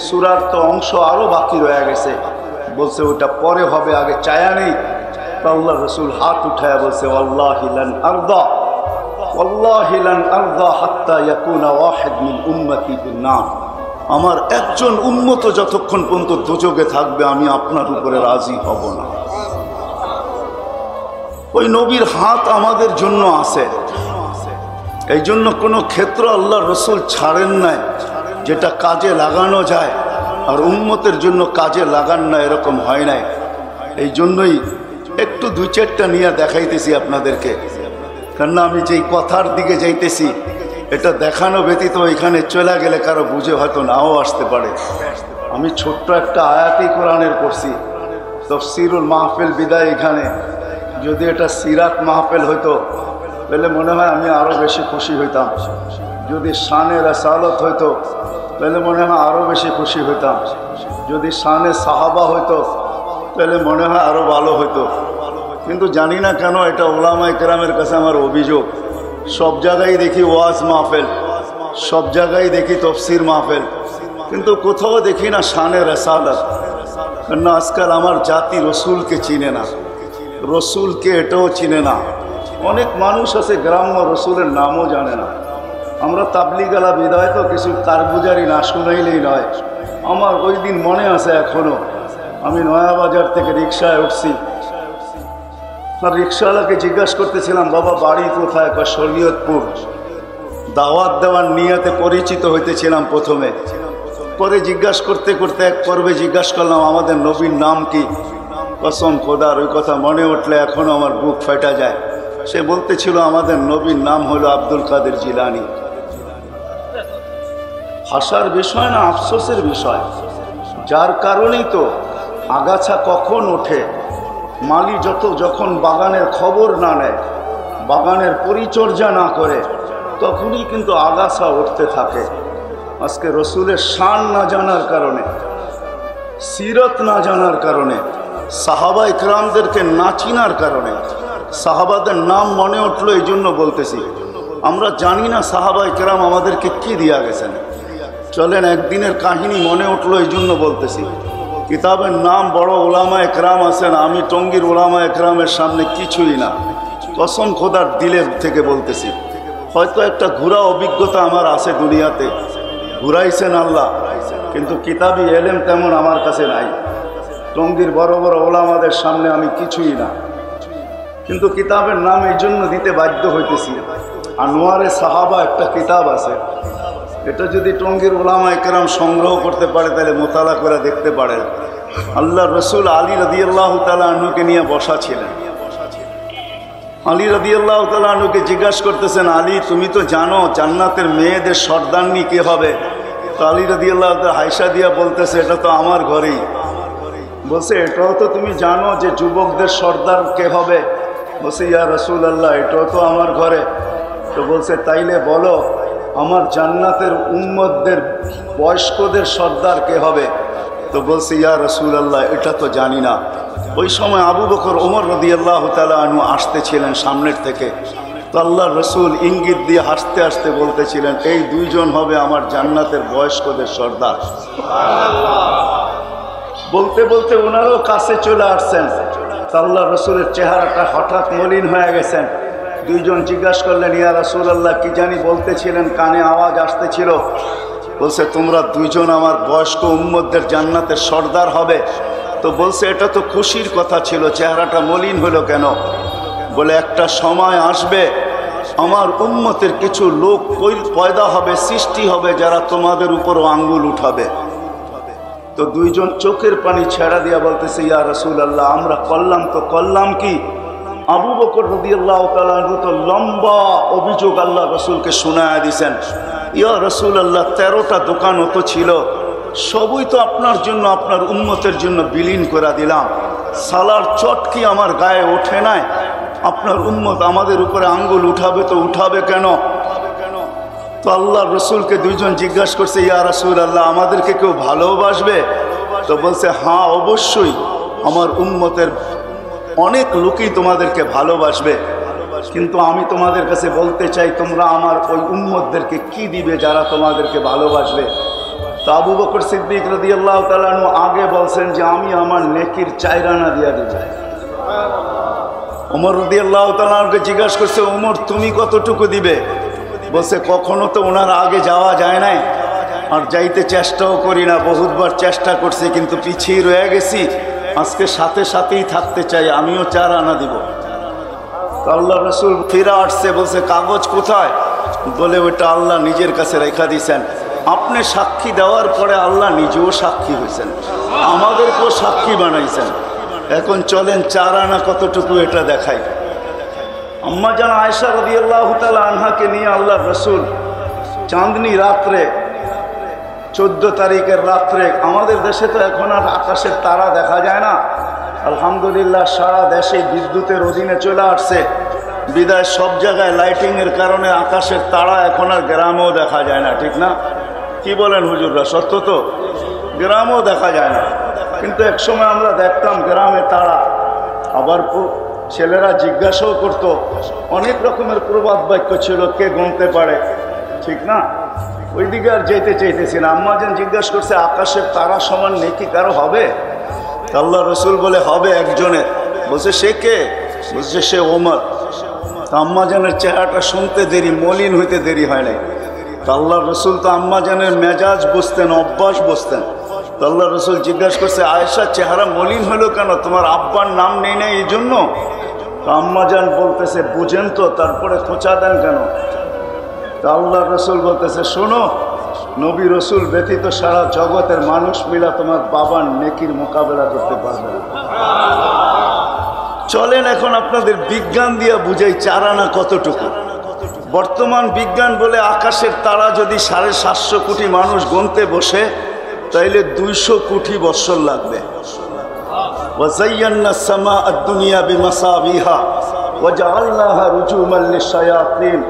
Speaker 1: সূরার তো অংশ আরো বাকি রয়ে গেছে। বলছে, ওটা পরে হবে, আগে চায়া নেই। আল্লাহ রসুল হাত উঠায় বলছে, ওয়াল্লাহি লান আরদা, ওয়াল্লাহি লান আরদা হাত্তা ইয়াকুনা ওয়াহিদ মিন উম্মতি ফিন-নার। আমার একজন উম্মত যতক্ষণ পর্যন্ত দোজখে থাকবে আমি আপনার উপরে রাজি হব না। ওই নবীর হাত আমাদের জন্য আছে। এই জন্য কোনো ক্ষেত্র আল্লাহ রসুল ছাড়েন নাই যেটা কাজে লাগানো যায়, আর উম্মতের জন্য কাজে লাগান না, এরকম হয় নাই। এই জন্যই একটু দুই চারটা নিয়ে দেখাইতেছি আপনাদেরকে, কেননা আমি যেই কথার দিকে যাইতেছি এটা দেখানো ব্যতীত এখানে চলে গেলে কারো বুঝে হয়তো নাও আসতে পারে। আমি ছোট্ট একটা আয়াতি কোরআনের পড়ছি, তাফসীরুল মাহফিল বিদায়। এখানে যদি এটা সিরাত মাহফিল হইতো তাহলে মনে হয় আমি আরো বেশি খুশি হইতাম। যদি শানে রাসালত হইতো তাহলে মনে হয় আরো বেশি খুশি হইতাম। যদি শানে সাহাবা হইতো তাহলে মনে হয় আরো ভালো হইতো। কিন্তু জানি না কেন এটা উলামায়ে কেরামের কাছে আমার অভিযোগ, সব জায়গায় দেখি ওয়াজ মাহফিল, সব জায়গায় দেখি তাফসীর মাহফিল, কিন্তু কোথাও দেখি না শানে রাসালত। কেন আজকাল আমার জাতি রসুলকে চিনে না, রসুলকে এটাও চিনে না। অনেক মানুষ আছে গ্রাম্য, রসুলের নামও জানে না। আমরা তাবলিগালা বিদায় তো কিছু কারগুজারি না শুনাইলেই নয়। আমার ওই দিন মনে আছে এখনো, আমি নয়াবাজার থেকে রিক্সায় উঠছি, আর রিক্সাওয়ালাকে জিজ্ঞাসা করতেছিলাম, বাবা বাড়ি কোথায়? শরীয়তপুর। দাওয়াত দেওয়ার নিয়তে পরিচিত হইতেছিলাম প্রথমে, পরে জিজ্ঞাসা করতে করতে এক পর্বে জিজ্ঞাসা করলাম আমাদের নবীর নাম কি? কসম খোদার ওই কথা মনে উঠলে এখনো আমার বুক ফেটা যায়। সে বলতেছিল আমাদের নবীর নাম হলো আব্দুল কাদের জিলানী। হাসার বিষয় না, আফসোসের বিষয়। যার কারণেই তো আগাছা কখন ওঠে, মালি যখন বাগানের খবর না নেয়, বাগানের পরিচর্যা না করে, তখনই কিন্তু আগাছা উঠতে থাকে। আজকে রসুলের শান না জানার কারণে, সিরত না জানার কারণে, সাহাবা ইকরামদেরকে না চিনার কারণে, সাহাবাদের নাম মনে উঠলো এই জন্য বলতেছি। আমরা জানি না সাহাবা ইকরাম আমাদেরকে কি দিয়া গেছেন। চলেন একদিনের কাহিনী মনে উঠলো এই জন্য বলতেছি। কিতাবের নাম বড় ওলামা একরাম আছেন, আমি টঙ্গীর ওলামা একরামের সামনে কিছুই না, কসম খোদার দিলের থেকে বলতেছি। হয়তো একটা ঘোরা অভিজ্ঞতা আমার আছে দুনিয়াতে, ঘুরাইছেন আল্লাহ, কিন্তু কিতাবি এলেম তেমন আমার কাছে নাই। টঙ্গীর বড় বড় ওলামাদের সামনে আমি কিছুই না, কিন্তু কিতাবের নাম এই জন্য দিতে বাধ্য হইতেছি। আনোয়ারে সাহাবা একটা কিতাব আছে, এটা যদি টঙ্গীর ওলামা একরাম সংগ্রহ করতে পারে তাহলে মোতালা করে দেখতে পারেন। আল্লাহ রসুল আলী রাদিয়াল্লাহু তাআলা আনহুকে নিয়ে বসা ছিলেন। আলী রাদিয়াল্লাহু তাআলা আনহুকে জিজ্ঞাসা করতেছেন, আলী তুমি তো জানো জান্নাতের মেয়েদের সর্দারনি কে হবে? তো আলী রাদিয়াল্লাহু তাআলা হাইসা দিয়া বলতেছে, এটা তো আমার ঘরেই। বলছে, এটাও তো তুমি জানো যে যুবকদের সর্দার কে হবে? বলছে, ইয়া রাসূলুল্লাহ এটাও তো আমার ঘরে। তো বলছে, তাইলে বলো আমার জান্নাতের উম্মতদের বয়স্কদের সর্দার কে হবে? তো বলছে, ইয়া রাসূলুল্লাহ এটা তো জানি না। ওই সময় আবু বকর ওমর রাদিয়াল্লাহু তাআলা আনহু আসতেছিলেন সামনের থেকে। তো আল্লাহর রসুল ইঙ্গিত দিয়ে হাসতে হাসতে বলতেছিলেন, এই দুইজন হবে আমার জান্নাতের বয়স্কদের সর্দার। বলতে বলতে ওনারও কাছে চলে আসছেন। আল্লাহ রসুলের চেহারাটা হঠাৎ মলিন হয়ে গেছেন। দুইজন জিজ্ঞাসা করলেন, ইয়া রাসূলুল্লাহ কি জানি বলতেছিলেন, কানে আওয়াজ আসতেছিল। বলছে, তোমরা দুইজন আমার বয়স্ক উম্মতদের জান্নাতের সর্দার হবে। তো বলছে, এটা তো খুশির কথা ছিল, চেহারাটা মলিন হলো কেন? বলে, একটা সময় আসবে আমার উম্মতের কিছু লোক পয়দা হবে, সৃষ্টি হবে, যারা তোমাদের উপরও আঙ্গুল উঠাবে। তো দুইজন চোখের পানি ছেড়া দিয়া বলতেছে, ইয়া রাসূলুল্লাহ আমরা করলাম তো করলাম কি? আবু বকর রাদিয়াল্লাহু তাআলা তো লম্বা অভিযোগ আল্লাহ রসুলকে শোনায়া দিছেন। ইয়া রাসূলুল্লাহ 13টা দোকানও তো ছিল, সবই তো আপনার জন্য আপনার উম্মতের জন্য বিলীন করে দিলাম। সালার চটকি আমার গায়ে ওঠে নাই, আপনার উম্মত আমাদের উপরে আঙ্গুল উঠাবে তো উঠাবে কেন? তো আল্লাহ রসুলকে দুইজন জিজ্ঞাসা করছে, ইয়া রাসূলুল্লাহ আমাদেরকে কেউ ভালোবাসবে? তো বলছে, হ্যাঁ অবশ্যই আমার উম্মতের অনেক লোকই তোমাদেরকে ভালোবাসবে, কিন্তু আমি তোমাদের কাছে বলতে চাই তোমরা আমার ওই উম্মতদেরকে কি দিবে যারা তোমাদেরকে ভালোবাসবে? তো আবু বকর সিদ্দিক রাদিয়াল্লাহু তাআলা আনহু আগে বলছেন যে আমি আমার নেকির 4 আনা দিয়া দিব। ওমর রাদিয়াল্লাহু তাআলা আনহুকে জিজ্ঞাসা করছে, ওমর তুমি কতটুকু দিবে? বলছে, কখনো তো ওনার আগে যাওয়া যায় নাই, আর যাইতে চেষ্টাও করি না, বহুতবার চেষ্টা করছি কিন্তু পিছিয়ে রয়ে গেছি, আজকে সাথে সাথেই থাকতে চাই, আমিও 4 আনা দিব। তো আল্লাহ রসুল ফিরে আসছে, বলছে, কাগজ কোথায়? বলে, ওইটা আল্লাহ নিজের কাছে রেখা দিয়েছেন। আপনি সাক্ষী দেওয়ার পরে আল্লাহ নিজেও সাক্ষী হয়েছেন, আমাদেরকেও সাক্ষী বানাইছেন। এখন চলেন 4 আনা কতটুকু এটা দেখাই। আম্মা জান আয়েশা রাদিয়াল্লাহু তাআলা আনহাকে নিয়ে আল্লাহ রসুল চাঁদনি রাত্রে 14 তারিখের রাত্রে, আমাদের দেশে তো এখন আর আকাশের তারা দেখা যায় না, আলহামদুলিল্লাহ সারা দেশে বিদ্যুতের অধীনে চলে আসছে, বিদায় সব জায়গায় লাইটিংয়ের কারণে আকাশের তারা এখন আর গ্রামেও দেখা যায় না, ঠিক না? কি বলেন হুজুররা, সত্য তো? গ্রামেও দেখা যায় না, কিন্তু এক সময় আমরা দেখতাম গ্রামে তারা। আবার ছেলেরা জিজ্ঞাসাও করতো, অনেক রকমের প্রবাদ বাক্য ছিল, কে গুনতে পারে, ঠিক না? ওইদিকে আর যেতে চাইতেছি না। আম্মা যেন জিজ্ঞাসা করছে, আকাশের তারা সমান নেকি কারো হবে? আল্লাহ রসুল বলে, হবে একজনের। বলছে, সে কে? বলছে, সে ওমর। আম্মা জানের চেহারাটা শুনতে দেরি, মলিন হইতে দেরি হয় নাই। আল্লাহ রসুল তো আম্মা জানের মেজাজ বুঝতেন, অভ্যাস বুঝতেন। আল্লাহ রসুল জিজ্ঞাসা করছে, আয়েশা চেহারা মলিন হলো কেন? তোমার আব্বার নাম নেই নাই এই জন্য? আম্মা জান বলতেছে, বুঝেন তো, তারপরে খোঁচা দেন কেন? আল্লাহ রসুল বলতেছে, শোনো, নবী রসুল ব্যতীত সারা জগতের মানুষ মিলা তোমার বাবার নেকির মোকাবেলা করতে পারবে না। চলেন এখন আপনাদের বিজ্ঞান দিয়ে বুঝাই 4 আনা কতটুকু। বর্তমান বিজ্ঞান বলে আকাশের তারা যদি 750 কোটি মানুষ গুনতে বসে, তাইলে 200 কোটি বৎসর লাগবে। ওয়াযায়্যানা সামা আদ-দুনিয়া বিমাসাবিহা ওয়াজআলনাহা রুজুমান লিশ-শায়াতিন।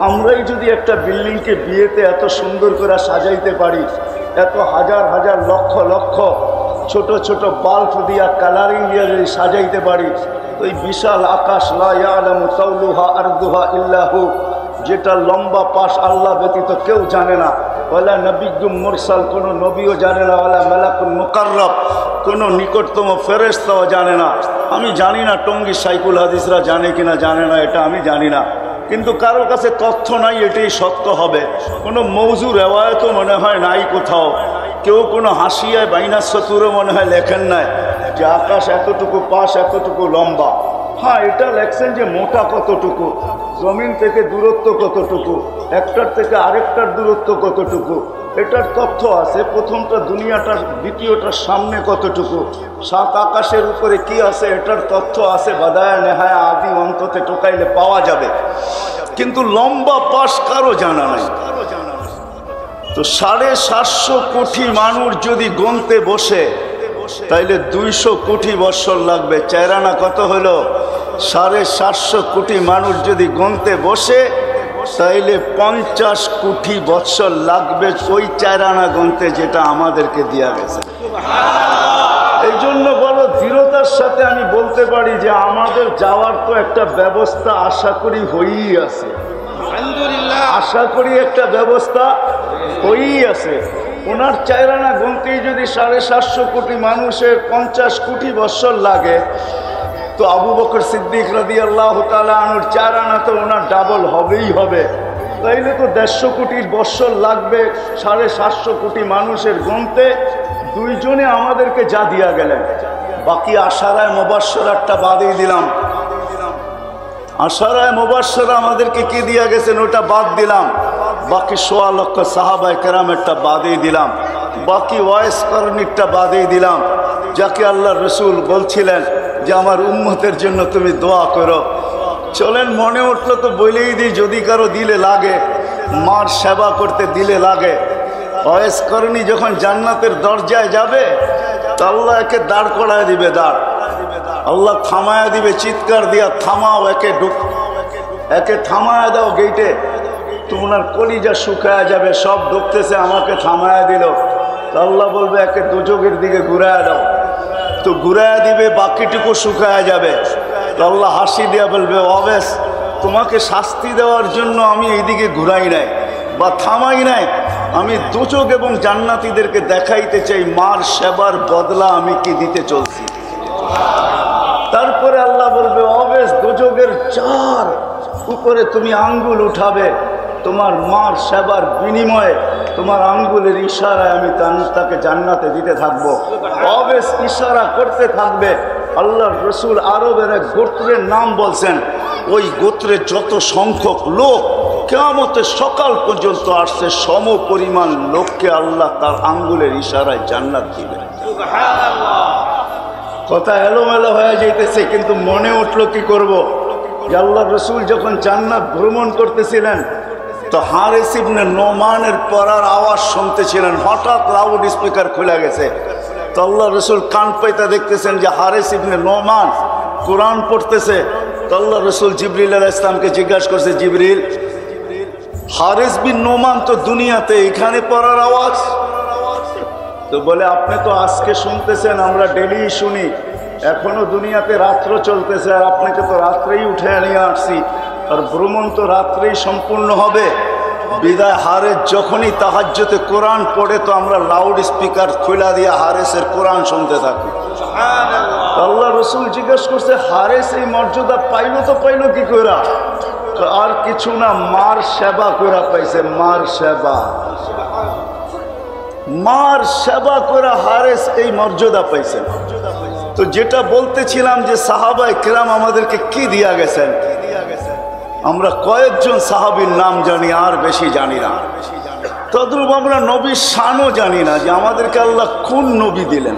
Speaker 1: আমরাই যদি একটা বিল্ডিংকে বিয়েতে এত সুন্দর করে সাজাইতে পারি, এত হাজার হাজার লক্ষ লক্ষ ছোট ছোট বাল্ব দিয়া কালারিং দিয়ে যদি সাজাইতে পারি, ওই বিশাল আকাশ, লা ইয়ালামু তাওলুহা আরদুহা ইল্লাহু, যেটা লম্বা পাশ আল্লাহ ব্যতীত কেউ জানে না। ওয়ালা নবিয়্যুম মুরসাল, কোনো নবীও জানে না। ওয়ালা মালাকুল মুকাররব, কোনো নিকটতম ফেরেশতাও জানে না। আমি জানি না টঙ্গী সাইকুল হাদিসরা জানে কিনা জানে না, এটা আমি জানি না, কিন্তু কারো কাছে তথ্য নাই এটাই সত্য হবে। কোনো মৌজু রেওয়ায়তও মনে হয় নাই কোথাও, কেউ কোনো হাসিয়ায় বাইনাস সতুরও মনে হয় লেখেন নাই যে আকাশ এতটুকু পাশ এতটুকু লম্বা। হ্যাঁ, এটা লেখছেন যে মোটা কতটুকু, জমিন থেকে দূরত্ব কতটুকু, একটার থেকে আরেকটার দূরত্ব কতটুকু, এটার তথ্য আছে। প্রথমটা দুনিয়াটার, দ্বিতীয়টার সামনে কতটুকু, সাত আকাশের উপরে কি আছে এটার তথ্য আছে। বাদায়া নেহায়া আদি অন্ততে টোকাইলে পাওয়া যাবে, কিন্তু লম্বা পাশ কারো জানা নাই। তো 750 কোটি মানুষ যদি গণতে বসে তাইলে 200 কোটি বৎসর লাগবে। চাইরানা কত হলো? 750 কোটি মানুষ যদি গণতে বসে তাইলে 50 কোটি বৎসর লাগবে ওই চাইরানা গণতে, যেটা আমাদেরকে দেয়া গেছে। এই জন্য বড় দৃঢ়তার সাথে আমি বলতে পারি যে আমাদের যাওয়ার তো একটা ব্যবস্থা আশা করি হয়েই আছে। আশা করি একটা ব্যবস্থা হয়েই আছে। ওনার চাইরানা গুনতেই যদি 750 কোটি মানুষের 50 কোটি বৎসর লাগে, তো আবু বকর সিদ্দিক রাদিয়াল্লাহু তাআলা আনহুর চাইরানা তো ওনার ডাবল হবেই হবে। তাইলে তো 150 কোটি বৎসর লাগবে 750 কোটি মানুষের গুনতে। দুইজনে আমাদেরকে যা দিয়া গেলেন। বাকি আশারায় মুবাশশারাতটা বাদই দিলাম। আশারায় মুবাশশারা আমাদেরকে কি দিয়া গেছেন ওটা বাদ দিলাম। বাকি 1.25 লক্ষ সাহাবায়ে কেরামেরটা বাদই দিলাম। বাকি ওয়াইস করণীরটা বাদই দিলাম, যাকে আল্লাহর রাসূল বলছিলেন যে আমার উম্মতের জন্য তুমি দোয়া করো। চলেন, মনে উঠলো তো বলেই দিই, যদি কারো দিলে লাগে, মার সেবা করতে দিলে লাগে। ওয়াইস করণী যখন জান্নাতের দরজায় যাবে তো আল্লাহ একে দাঁড় করায় দিবে, দাঁড় আল্লাহ থামায়া দিবে, চিৎকার দিয়া থামাও, একে থামায়া দাও গেইটে। তো ওনার কলিজা শুকায়া যাবে, সব ঢুকতেছে, আমাকে থামায়া দিল। তো আল্লাহ বলবে একে দোজখের দিকে ঘুরায়া দাও। তো ঘুরায়া দিবে, বাকিটুকু শুকায়া যাবে। তো আল্লাহ হাসি দিয়া বলবে অবেশ, তোমাকে শাস্তি দেওয়ার জন্য আমি এইদিকে ঘুরাই নাই বা থামাই নাই, আমি দোজখ এবং জান্নাতীদেরকে দেখাইতে চাই মার সেবার বদলা আমি কি দিতে চলছি। তারপরে আল্লাহ বলবে অবেশ, দোজখের 4 উপরে তুমি আঙ্গুল উঠাবে, তোমার মার সেবার বিনিময়ে তোমার আঙ্গুলের ইশারায় আমি তাকে জান্নাতে দিতে থাকবো। অবেশ ইশারা করতে থাকবে। আল্লাহর রাসূল আরবের এক গোত্রের নাম বলছেন, ওই গোত্রের যত সংখ্যক লোক কিয়ামতের সকাল পর্যন্ত আসছে, সম পরিমাণ লোককে আল্লাহ তার আঙ্গুলের ইশারায় জান্নাত দিবেন। কথা এলোমেলো হয়ে যাইতেছে, কিন্তু মনে উঠলো কি করব। যে আল্লাহর রাসূল যখন জান্নাত ভ্রমণ করতেছিলেন তো হারিস ইবনে নোমানের পড়ার আওয়াজ শুনতেছিলেন। হঠাৎ লাউড স্পিকার খুলে গেছে। তো আল্লাহর রাসূল কান পাইতা দেখতেছেন যে হারিস ইবনে নোমান কোরআন পড়তেছে। তো আল্লাহর রাসূল জিবরিল আলাইহিস সালামকে জিজ্ঞাসা করছে, জিবরিল, হারিস বিন নোমান তো দুনিয়াতে, এখানে পড়ার আওয়াজ? তো বলে আপনি তো আজকে শুনতেছেন, আমরা ডেলি শুনি, এখনো দুনিয়াতে রাত্র চলতেছে, আর আপনাকে তো রাত্রেই উঠে নিয়ে আসছি, আর ভ্রমণ তো রাত্রেই সম্পূর্ণ হবে। বিদায় হারেস যখনই তাহাজ্জুদে কোরআন পড়ে তো আমরা লাউড স্পিকার খুলে দিয়ে হারেসের কোরআন শুনতে থাকি। আল্লাহ রাসূল জিজ্ঞেস করছে, হারেস এই মর্যাদা পাইলো তো পাইলো কি করে? আর কিছু না, মার সেবা করে পাইছে, মার সেবা। মার সেবা করে হারেস এই মর্যাদা পাইছেন। তো যেটা বলতেছিলাম যে সাহাবায়ে কেরাম আমাদেরকে কি দিয়া গেছেন, আমরা কয়েকজন সাহাবীর নাম জানি, আর বেশি জানি না। তদ্রূপ আমরা নবীর শানও জানি না, যে আমাদেরকে আল্লাহ কোন নবী দিলেন।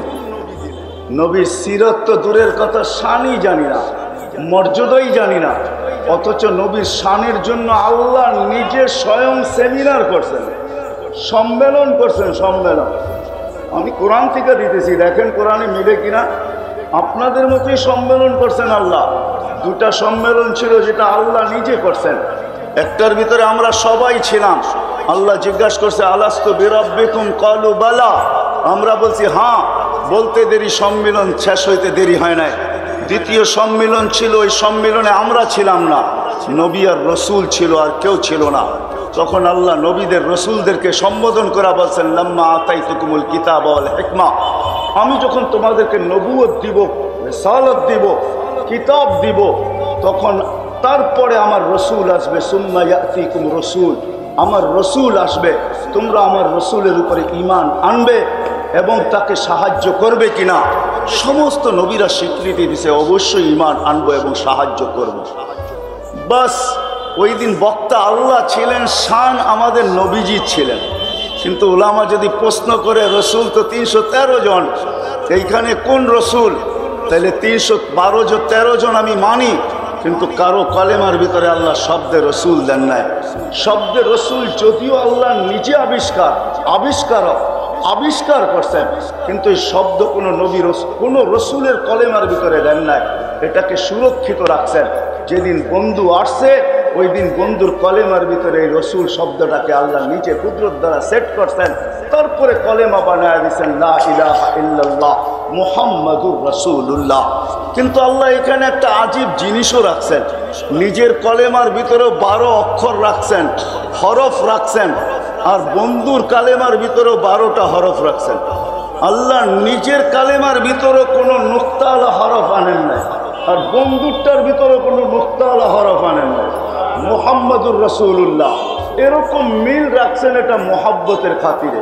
Speaker 1: নবীর সিরত তো দূরের কথা, শানই জানি না, মর্যাদাই জানি না। অথচ নবীর শানের জন্য আল্লাহ নিজে স্বয়ং সেমিনার করছেন, সম্মেলন করছেন, সম্মেলন। আমি কোরআন থেকে দিতেছি, দেখেন কোরআনে মিলে কিনা। আপনাদের মতোই সম্মেলন করছেন আল্লাহ। 2টা সম্মেলন ছিল যেটা আল্লাহ নিজে করছেন। একটার ভিতরে আমরা সবাই ছিলাম। আল্লাহ জিজ্ঞাসা করছে, আলাস্তু বিরাব্বিকুম ক্বালু বালা, আমরা বলছি হ্যাঁ। বলতে দেরি, সম্মেলন শেষ হইতে দেরি হয় নাই। দ্বিতীয় সম্মেলন ছিল, ওই সম্মেলনে আমরা ছিলাম না, নবী আর রসুল ছিল, আর কেউ ছিল না। তখন আল্লাহ নবীদের রসুলদেরকে সম্বোধন করা বলছেন, লাম্মা আতাইতুকুমুল কিতাব ওয়াল হিকমা, আমি যখন তোমাদেরকে নবুয়ত দিব, রিসালাত দিব, কিতাব দিব, তখন তারপরে আমার রসুল আসবে। সুম্মা ইয়াতিকুম রসুল, আমার রসুল আসবে, তোমরা আমার রসুলের উপরে ঈমান আনবে এবং তাকে সাহায্য করবে কিনা। সমস্ত নবীরা স্বীকৃতি দিছে, অবশ্যই ঈমান আনবো এবং সাহায্য করব। বাস ওই দিন বক্তা আল্লাহ ছিলেন, শান আমাদের নবীজি ছিলেন। কিন্তু উলামা যদি প্রশ্ন করে রসুল তো 313 জন, এইখানে কোন রসুল? তাহলে 313 জন আমি মানি, কিন্তু কারো কলেমার ভিতরে আল্লাহ শব্দে রসুল দেন নাই। শব্দে রসুল যদিও আল্লাহ নিজে আবিষ্কার করছেন, কিন্তু এই শব্দ কোনো নবী কোনো রসুলের কলেমার ভিতরে দেন নাই। এটাকে সুরক্ষিত রাখছেন। যেদিন বন্ধু আসছে ওই দিন বন্ধুর কলেমার ভিতরে এই রসুল শব্দটাকে আল্লাহ নিচে কুদরত দ্বারা সেট করছেন, তারপরে কলেমা বানায় দিচ্ছেন লা ইলাহা ইল্লাল্লাহ মুহাম্মাদুর রাসূলুল্লাহ। কিন্তু আল্লাহ এখানে একটা আজীব জিনিসও রাখছেন, নিজের কলেমার ভিতরেও 12 অক্ষর রাখছেন, হরফ রাখছেন, আর বন্ধুর কালেমার ভিতরেও 12টা হরফ রাখছেন। আল্লাহ নিজের কালেমার ভিতরে কোনো নুক্তাওয়ালা হরফ আনেন নাই, আর বন্ধুরটার ভিতরে কোনো নুক্তাওয়ালা হরফ আনেন নাই। মুহাম্মাদুর রাসূলুল্লাহ এরকম মিল রাখছেন, এটা মোহাব্বতের খাতিরে।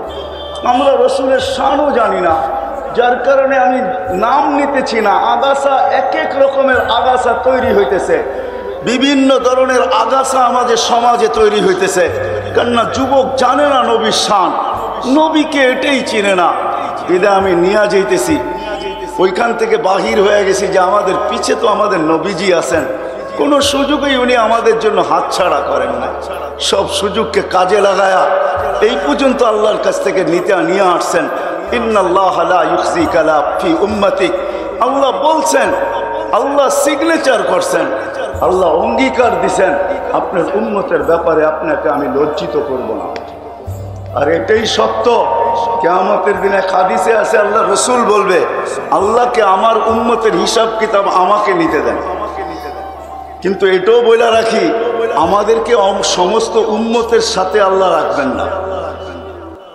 Speaker 1: আমরা রসুলের শানও জানি না, যার কারণে আমি নাম নিতেছি না। আগাছা এক এক রকমের আগাছা তৈরি হইতেছে, বিভিন্ন ধরনের আগাছা আমাদের সমাজে তৈরি হইতেছে। কেননা যুবক জানে না নবীর শান, নবীকে এটাই চিনে না। এটা আমি নিয়ে যাইতেছি, ওইখান থেকে বাহির হয়ে গেছি যে আমাদের পিছে তো আমাদের নবীজি আছেন। কোনো সুযোগই উনি আমাদের জন্য হাতছাড়া করেন না, সব সুযোগকে কাজে লাগায়া এই পর্যন্ত আল্লাহর কাছ থেকে নিয়ে আসছেন। ইন্নাল্লাহা লা ইউখজিকা লা ফি উম্মতিক, আল্লাহ বলছেন, আল্লাহ সিগনেচার করছেন, আল্লাহ অঙ্গীকার দিছেন, আপনার উম্মতের ব্যাপারে আপনাকে আমি লজ্জিত করব না। আর এটাই সত্য। কিয়ামতের দিনে হাদিসে আছে আল্লাহ রসুল বলবে, আল্লাহকে আমার উম্মতের হিসাব কিতাব আমাকে নিতে দেন। কিন্তু এটাও বলে রাখি, আমাদেরকে সমস্ত উম্মতের সাথে আল্লাহ রাখবেন না।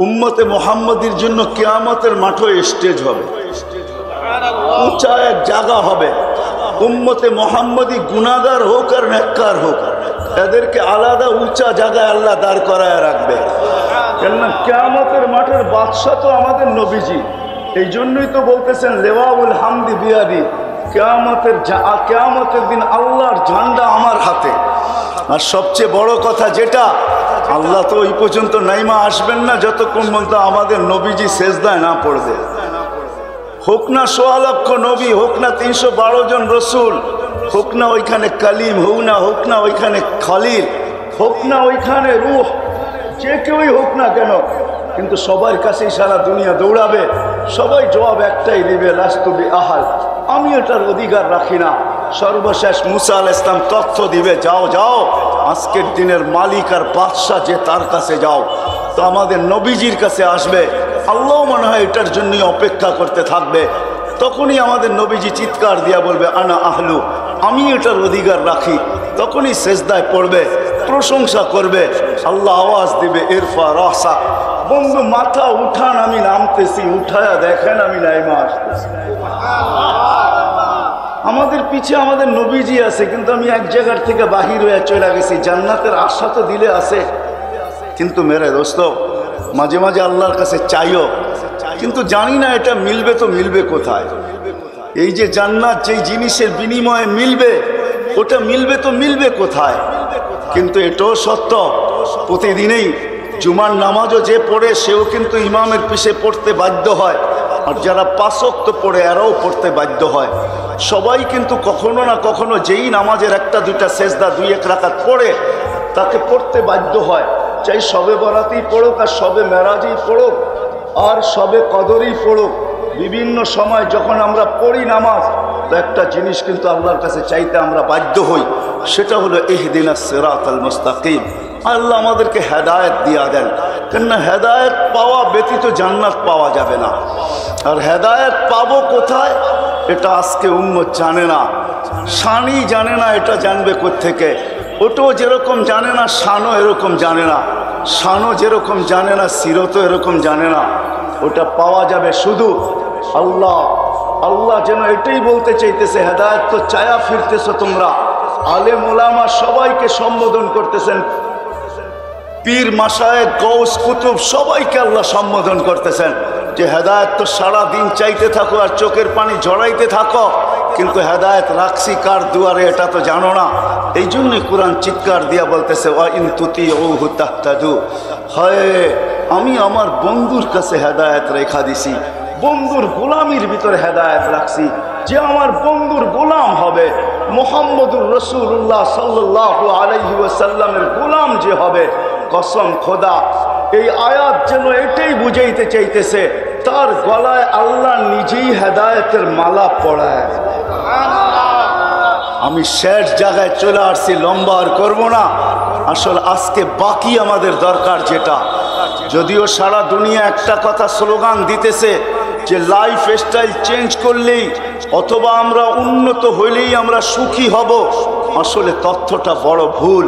Speaker 1: উম্মতে মুহাম্মদীর জন্য কিয়ামতের মাঠে স্টেজ হবে, উঁচা এক জায়গা হবে। উম্মতে মুহাম্মদী গুনাহগার হোক আর নেককার হোক, এদেরকে আলাদা উঁচা জায়গায় আল্লাহ দাঁড় করায় রাখবে। কেননা কিয়ামতের মাঠের বাদশা তো আমাদের নবীজি। এই জন্যই তো বলতেছেন লেওয়াউল হামদি বিয়াদি, কিয়ামতের দিন আল্লাহর ঝান্ডা আমার হাতে। আর সবচেয়ে বড় কথা যেটা, আল্লাহ তো ওই পর্যন্ত নাইমা আসবেন না যতক্ষণ পর্যন্ত আমাদের নবীজি সেজদায় না পড়বে। হোক না ১৬ লক্ষ নবী, হোক না ৩১২ জন রসুল, হোক না ওইখানে কালিম, হোক না ওইখানে খলিল, হোক না ওইখানে রূহ, যে কেউই হোক না কেন, কিন্তু সবার কাছেই সারা দুনিয়া দৌড়াবে। সবাই জবাব একটাই দিবে, লাস্তু বিআহাল, আমি এটার অধিকার রাখি না। সর্বশেষ মুসা আলাইহিস সালাম তথ্য দিবে, যাও যাও, আজকের দিনের মালিক আর বাদশা যে তার কাছে যাও। তো আমাদের নবীজির কাছে আসবে, আল্লাহ মনে হয় এটার জন্যই অপেক্ষা করতে থাকবে। তখনই আমাদের নবীজি চিৎকার দিয়া বলবে, আনা আহলু, আমি এটার অধিকার রাখি। তখনই সেজদায় পড়বে, প্রশংসা করবে। আল্লাহ আওয়াজ দিবে, ইরফা রাসা, বন্ধু মাথা উঠান, আমি নামতেছি, উঠায়া দেখেন আমি নাইমা আসতেছি। আমাদের পিছে আমাদের নবীজি আছে, কিন্তু আমি এক জায়গার থেকে বাহির হয়ে চলে গেছি। জান্নাতের আশা তো দিলে আছে, কিন্তু মেরে দোস্ত মাঝে মাঝে আল্লাহর কাছে চাইও, কিন্তু জানি না এটা মিলবে তো মিলবে কোথায়। এই যে জান্নাত যেই জিনিসের বিনিময়ে মিলবে, ওটা মিলবে তো মিলবে কোথায়। কিন্তু এটাও সত্য, প্রতিদিনেই জুমার নামাজও যে পড়ে সেও কিন্তু ইমামের পিছে পড়তে বাধ্য হয়, আর যারা ৫ ওয়াক্ত পড়ে এরাও পড়তে বাধ্য হয়। সবাই কিন্তু কখনো না কখনো যেই নামাজের একটা দুইটা সেজদা ২-১ রাকাত পড়ে, তাকে পড়তে বাধ্য হয়। চাই শবে বরাতেই পড়ুক, আর শবে মেরাজেই পড়ুক, আর শবে কদরেই পড়ুক, বিভিন্ন সময় যখন আমরা পড়ি নামাজ, তো একটা জিনিস কিন্তু আল্লাহর কাছে চাইতে আমরা বাধ্য হই, সেটা হলো ইহদিনাস সিরাতাল মুস্তাকিম। আল্লাহ আমাদেরকে হেদায়েত দিয়া দেন, কেননা হেদায়েত পাওয়া ব্যতীত জান্নাত পাওয়া যাবে না। আর হেদায়েত পাবো কোথায়, এটা আজকে উম্মত জানে না, শানই জানে না। এটা জানবে কোত্থেকে? ওটাও যেরকম জানে না, শানও এরকম জানে না। শানও যেরকম জানে না, সিরতও এরকম জানে না। ওটা পাওয়া যাবে শুধু আল্লাহ। আল্লাহ যেন এটাই বলতে চাইতেছে, হেদায়েত তো চায়া ফিরতেছো তোমরা। আলেম ওলামা সবাইকে সম্বোধন করতেছেন, পীর মাশায়েখ গৌস কুতুব সবাইকে আল্লাহ সম্বোধন করতেছেন যে হেদায়েত তো সারা দিন চাইতে থাকো আর চোখের পানি ঝরাইতে থাকো, কিন্তু হেদায়েত রাখছি কার দুয়ারে এটা তো জানো না। এই জন্যই কোরআন চিৎকার দিয়া বলতেছে ওয়া ইন তুতিউহু তাহতাদু, হয় আমি আমার বন্ধুর কাছে হেদায়েত রেখা দিছি, বন্ধুর গোলামির ভিতরে হেদায়েত রাখছি। যে আমার বন্ধুর গোলাম হবে, মুহাম্মদুর রাসূলুল্লাহ সাল্লাল্লাহু আলাইহি ওয়াসাল্লামের গোলাম যে হবে, কসম খোদা এই আয়াত যেন এটাই বুঝাইতে চাইতেছে তার গলায় আল্লাহ নিজেই হেদায়েতের মালা পড়ায়। আমি শেষ জায়গায় চলে আসছি, লম্বা আর করবো না। আসলে আজকে বাকি আমাদের দরকার যেটা, যদিও সারা দুনিয়া একটা কথা স্লোগান দিতেছে যে লাইফ স্টাইল চেঞ্জ করলেই অথবা আমরা উন্নত হইলেই আমরা সুখী হব, আসলে তথ্যটা বড় ভুল।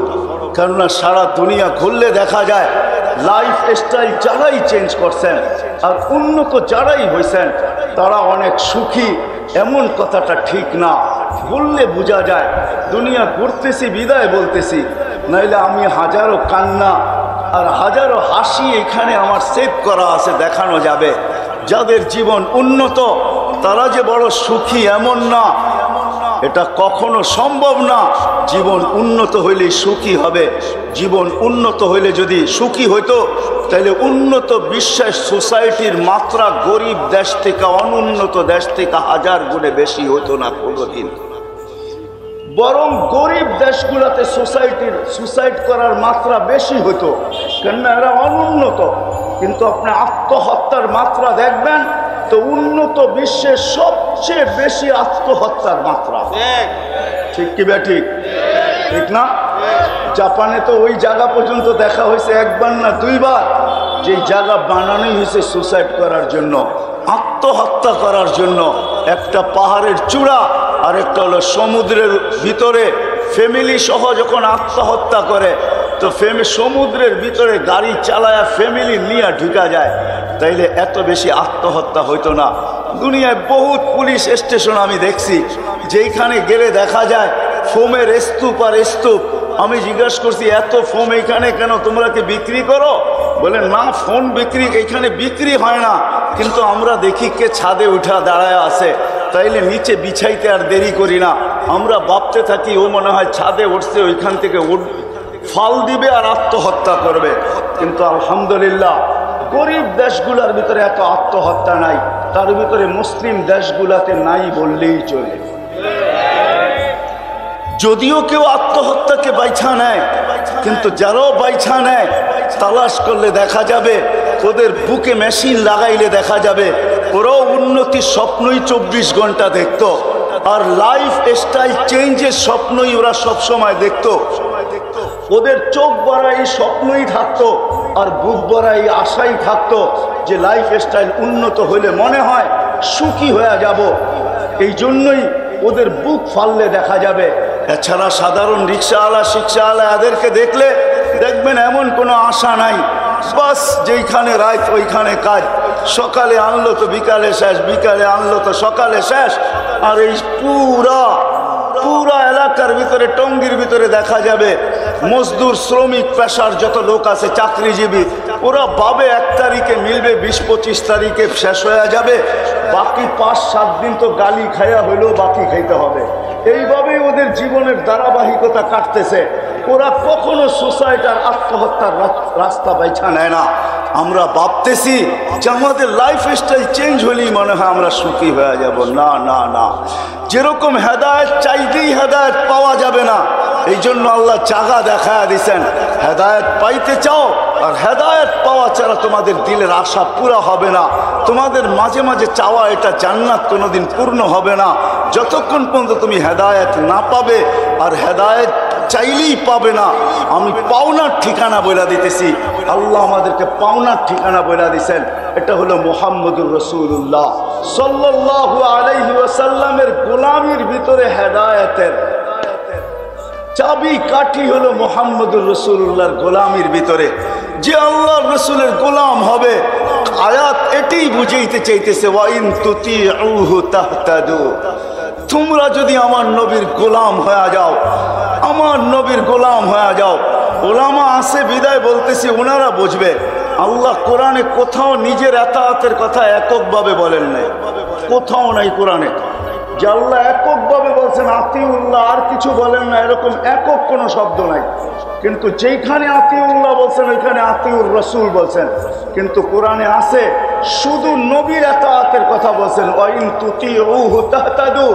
Speaker 1: কেননা সারা দুনিয়া ঘুরলে দেখা যায় লাইফ স্টাইল যারাই চেঞ্জ করছেন আর উন্নত যারাই হয়েছেন তারা অনেক সুখী, এমন কথাটা ঠিক না। বললে বোঝা যায় দুনিয়া ঘুরতেছি বিদায় বলতেছি, নাইলে আমি হাজারো কান্না আর হাজারো হাসি এখানে আমার সেভ করা আছে, দেখানো যাবে। যাদের জীবন উন্নত তারা যে বড় সুখী এমন না, এটা কখনো সম্ভব না। জীবন উন্নত হইলে সুখী হবে। জীবন উন্নত হইলে যদি সুখী হইতো তাহলে উন্নত বিশ্বের সোসাইটির মাত্রা গরিব দেশ থেকে অনুন্নত দেশ থেকে 1000 গুণে বেশি হতো না কোনোদিন। বরং গরিব দেশগুলোতে সুসাইড করার মাত্রা বেশি হতো, কেননা এরা অনুন্নত। কিন্তু আপনি আত্মহত্যার মাত্রা দেখবেন তো উন্নত বিশ্বের সবচেয়ে বেশি আত্মহত্যার মাত্রা। ঠিক কি ঠিক? ঠিক না? জাপানে তো ওই জায়গা পর্যন্ত দেখা হয়েছে একবার না দুইবার, যে জায়গা বানানোই হয়েছে সুসাইড করার জন্য, আত্মহত্যা করার জন্য। একটা পাহাড়ের চূড়া আর একটা হলো সমুদ্রের ভিতরে। ফ্যামিলি সহ যখন আত্মহত্যা করে তো সমুদ্রের ভিতরে গাড়ি চালায়া ফ্যামিলি নিয়ে ঢুকা যায়, তাইলে এত বেশি আত্মহত্যা হইতো না। দুনিয়ায় বহুত পুলিশ স্টেশন আমি দেখছি যেখানে গেলে দেখা যায় ফোমের স্তূপ আর স্তূপ। আমি জিজ্ঞাসা করছি এত ফোম এখানে কেন, তোমরা কি বিক্রি করো? বলে না, ফোন বিক্রি এখানে বিক্রি হয় না, কিন্তু আমরা দেখি কে ছাদে উঠা দাঁড়ায় আছে, তাইলে নিচে বিছাইতে আর দেরি করি না। আমরা ভাবতে থাকি ও মনে হয় ছাদে উঠছে, ওইখান থেকে ফাল দিবে আর আত্মহত্যা করবে। কিন্তু আলহামদুলিল্লাহ গরিব দেশগুলোর ভিতরে এত আত্মহত্যা নাই, তার ভিতরে মুসলিম দেশগুলাতে নাই বললেই চলে। যদিও কেউ আত্মহত্যাকে বাইছা নেয়, কিন্তু যারাও বাইছা নেয় তালাশ করলে দেখা যাবে ওদের বুকে মেশিন লাগাইলে দেখা যাবে ওরাও উন্নতির স্বপ্নই 24 ঘন্টা দেখতো, আর লাইফ স্টাইল চেঞ্জের স্বপ্নই ওরা সবসময় দেখতো। ওদের চোখ ভরা এই স্বপ্নই থাকতো আর বুক ভরা এই আশাই থাকতো যে লাইফ স্টাইল উন্নত হলে মনে হয় সুখী হয়ে যাব। এই জন্যই ওদের বুক ফাললে দেখা যাবে। এছাড়া সাধারণ রিক্সাওয়ালা শিক্ষাওয়ালা এদেরকে দেখলে দেখবেন এমন কোনো আশা নাই, বাস যেইখানে রাত ওইখানে কাজ। সকালে আনলো তো বিকালে শেষ, বিকালে আনলো তো সকালে শেষ। আর এই পুরা এলাকার ভিতরে টঙ্গীর ভিতরে দেখা যাবে মজদুর শ্রমিক পেশার যত লোক আছে চাকরিজীবী, ওরা ভাবে 1 তারিখে মিলবে, 20-25 তারিখে শেষ হয়ে যাবে, বাকি 5-7 দিন তো গালি খাইয়া হইলেও বাকি খাইতে হবে। এইভাবেই ওদের জীবনের ধারাবাহিকতা কাটতেছে। ওরা কখনো সুসাইড আর আত্মহত্যার রাস্তা বাইছা নেয় না। আমরা ভাবতেছি যে আমাদের লাইফ স্টাইল চেঞ্জ হলেই মনে হয় আমরা সুখী হয়ে যাব। না না না, যেরকম হেদায়েত চাইতেই হেদায়েত পাওয়া যাবে না। এই জন্য আল্লাহ চাগা দেখায়া দিছেন, হেদায়েত পাইতে চাও আর হেদায়েত পাওয়া ছাড়া তোমাদের দিলের আশা পুরা হবে না। তোমাদের মাঝে মাঝে চাওয়া এটা জান্নাত কোনোদিন পূর্ণ হবে না যতক্ষণ পর্যন্ত তুমি হেদায়েত না পাবে। আর হেদায়েত চাইলেই পাবে না। আমি পাওনার ঠিকানা বলে দিতেছি, আল্লাহ আমাদেরকে পাওনার ঠিকানা বলে দিছেন। এটা হলো মুহাম্মদুর রাসূলুল্লাহ সাল্লাল্লাহু আলাইহি ওয়াসাল্লামের গোলামির ভিতরে হেদায়েতের চাবি কাঠি হলো মুহাম্মদুর রাসূলুল্লাহর গোলামির ভিতরে। যে আল্লাহর রাসূলের গোলাম হবে, আয়াত এটাই বুঝাইতে চাইতেছে ওয়া ইন তুতিউহু তাহতাদু। তোমরা যদি আমার নবীর গোলাম হয়ে যাও, আমার নবীর গোলাম হয়ে যাও। ওলামা আছে বিদায় বলতেছি, ওনারা বুঝবে। আল্লাহ কোরআনে কোথাও নিজের এতাআতের কথা এককভাবে বলেন নাই, কোথাও নাই কোরআনে। যে আল্লাহ এককভাবে বলছেন আতিউল্লাহ, আর কিছু বলেন না, এরকম একক কোনো শব্দ নাই। কিন্তু যেইখানে আতিউল্লাহ বলছেন ওইখানে আতিউর রসুল বলছেন। কিন্তু কোরআনে আছে শুধু নবীর আতাআতের কথা বলছেন, ওয়াইন তুতিউহু তাহতাদু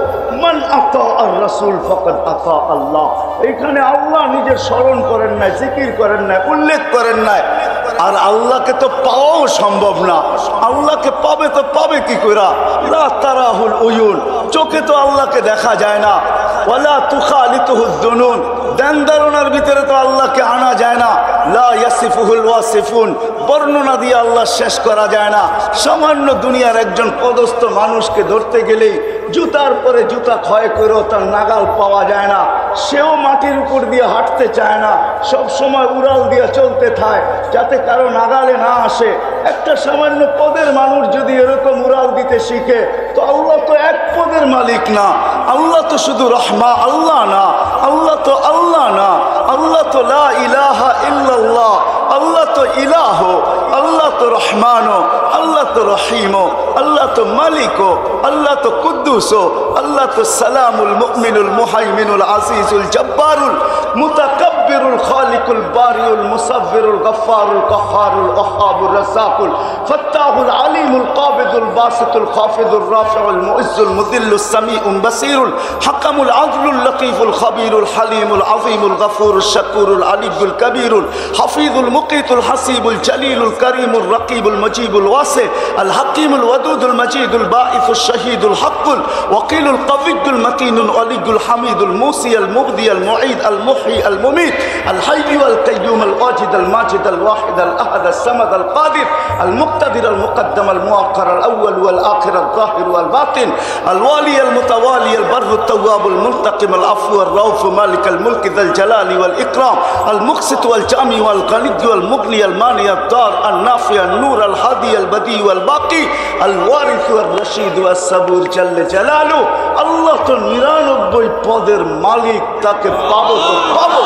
Speaker 1: মান আতাআর রাসূল ফাকাদ আতা আল্লাহ। এইখানে আল্লাহ নিজের স্মরণ করেন নাই, জিকির করেন নাই, উল্লেখ করেন নাই। আর আল্লাহকে তো পাওয়াও সম্ভব না। আল্লাহকে পাবে তো পাবে কি কইরা? লা তারাহুল উয়ুন, চোখে তো আল্লাহকে দেখা যায় না। ওয়ালা তুখালিতুহুদ দুনুন, ধ্যান ধারণার ভিতরে তো আল্লাহকে আনা যায় না। লা ইয়াসিফুহুল ওয়াসিফুন, বর্ণনা দিয়ে আল্লাহ শেষ করা যায় না। সামান্য দুনিয়ার একজন পদস্থ মানুষকে ধরতে গেলেই জুতার পরে জুতা ক্ষয় করেও তার নাগাল পাওয়া যায় না। সেও মাটির উপর দিয়ে হাঁটতে চায় না, সব সময় উড়াল দিয়ে চলতে থাকে যাতে কারো নাগালে না আসে। একটা সামান্য পদের মানুষ যদি এরকম উড়াল দিতে শিখে, তো আল্লাহ তো এক পদের মালিক না। আল্লাহ তো শুধু রহমা আল্লাহ না, আল্লাহ তো আল্লাহ না, আল্লাহ তো লা ইলাহা ইল্লাল্লাহ, আল্লাহ তো ইলাহ, আল্লাহ তো রহমানো, আল্লাহ তো রহিমো, আল্লাহ তো মালিকো, আল্লাহ তো কুদ্দুসো, আল্লাহ তো সালামুল মুমিনুল মুহাইমিনুল আজিজুল জব্বারুল মুতাকাব্বিরুল খালিকুল বারিউল মুসাব্বিরুল গফফারুল কাহ্হারুল ওয়াহ্হাবুর রাসাকুল ফাত্তাহুল আলিমুল কাবিদুল বাসিতুল খাফিদুর রাফিউল মুইজ্জুল মুদিল্লুস সামিউল বাসিরুল হাকামুল আদলুল লতীফুল খাবীরুল হালিমুল আযীমুল গফুরুশ শাকুরুল আলিয়ুল কবীরুল হাফিজুল মুকিতুল হাসিবুল জলিলুল করিমুল রকিবুল মজিবুল ওয়াসি আল হাকিমুল ওয়াদুদুল মজিদুল বাঈসুশ শহীদুল হকুল ওয়াকিলুল কবিয়ুল মতিনুল ওয়ালিয়ুল হামিদুল মুসিয়াল মুবদিয়াল মুঈদ আল মুহয়ি আল মুমীত আল হাইয়্যু আল কাইয়্যুম আল ওয়াজিদ আল মাজিদ আল ওয়াহিদ আল আহাদ আল সামাদ আল কাদির আল মুক্তাদির আল মুকদ্দম আল মুআক্কার আল আউয়াল ওয়াল আখির আল যাহির ওয়াল বাতিন আল ওয়ালি আল মুতাওয়ালি আল বাররু التواب المنتقم العفو الرؤوف مالك الملك ذا الجلال والإكرام المقسط والجامع والغني والمغني المانع الضار النافع النور الهادي البديع والباقي الوارث والرشيد والصبور جل جلاله الله তো 99 পদের মালিক, তাকে পাবো তো পাবো,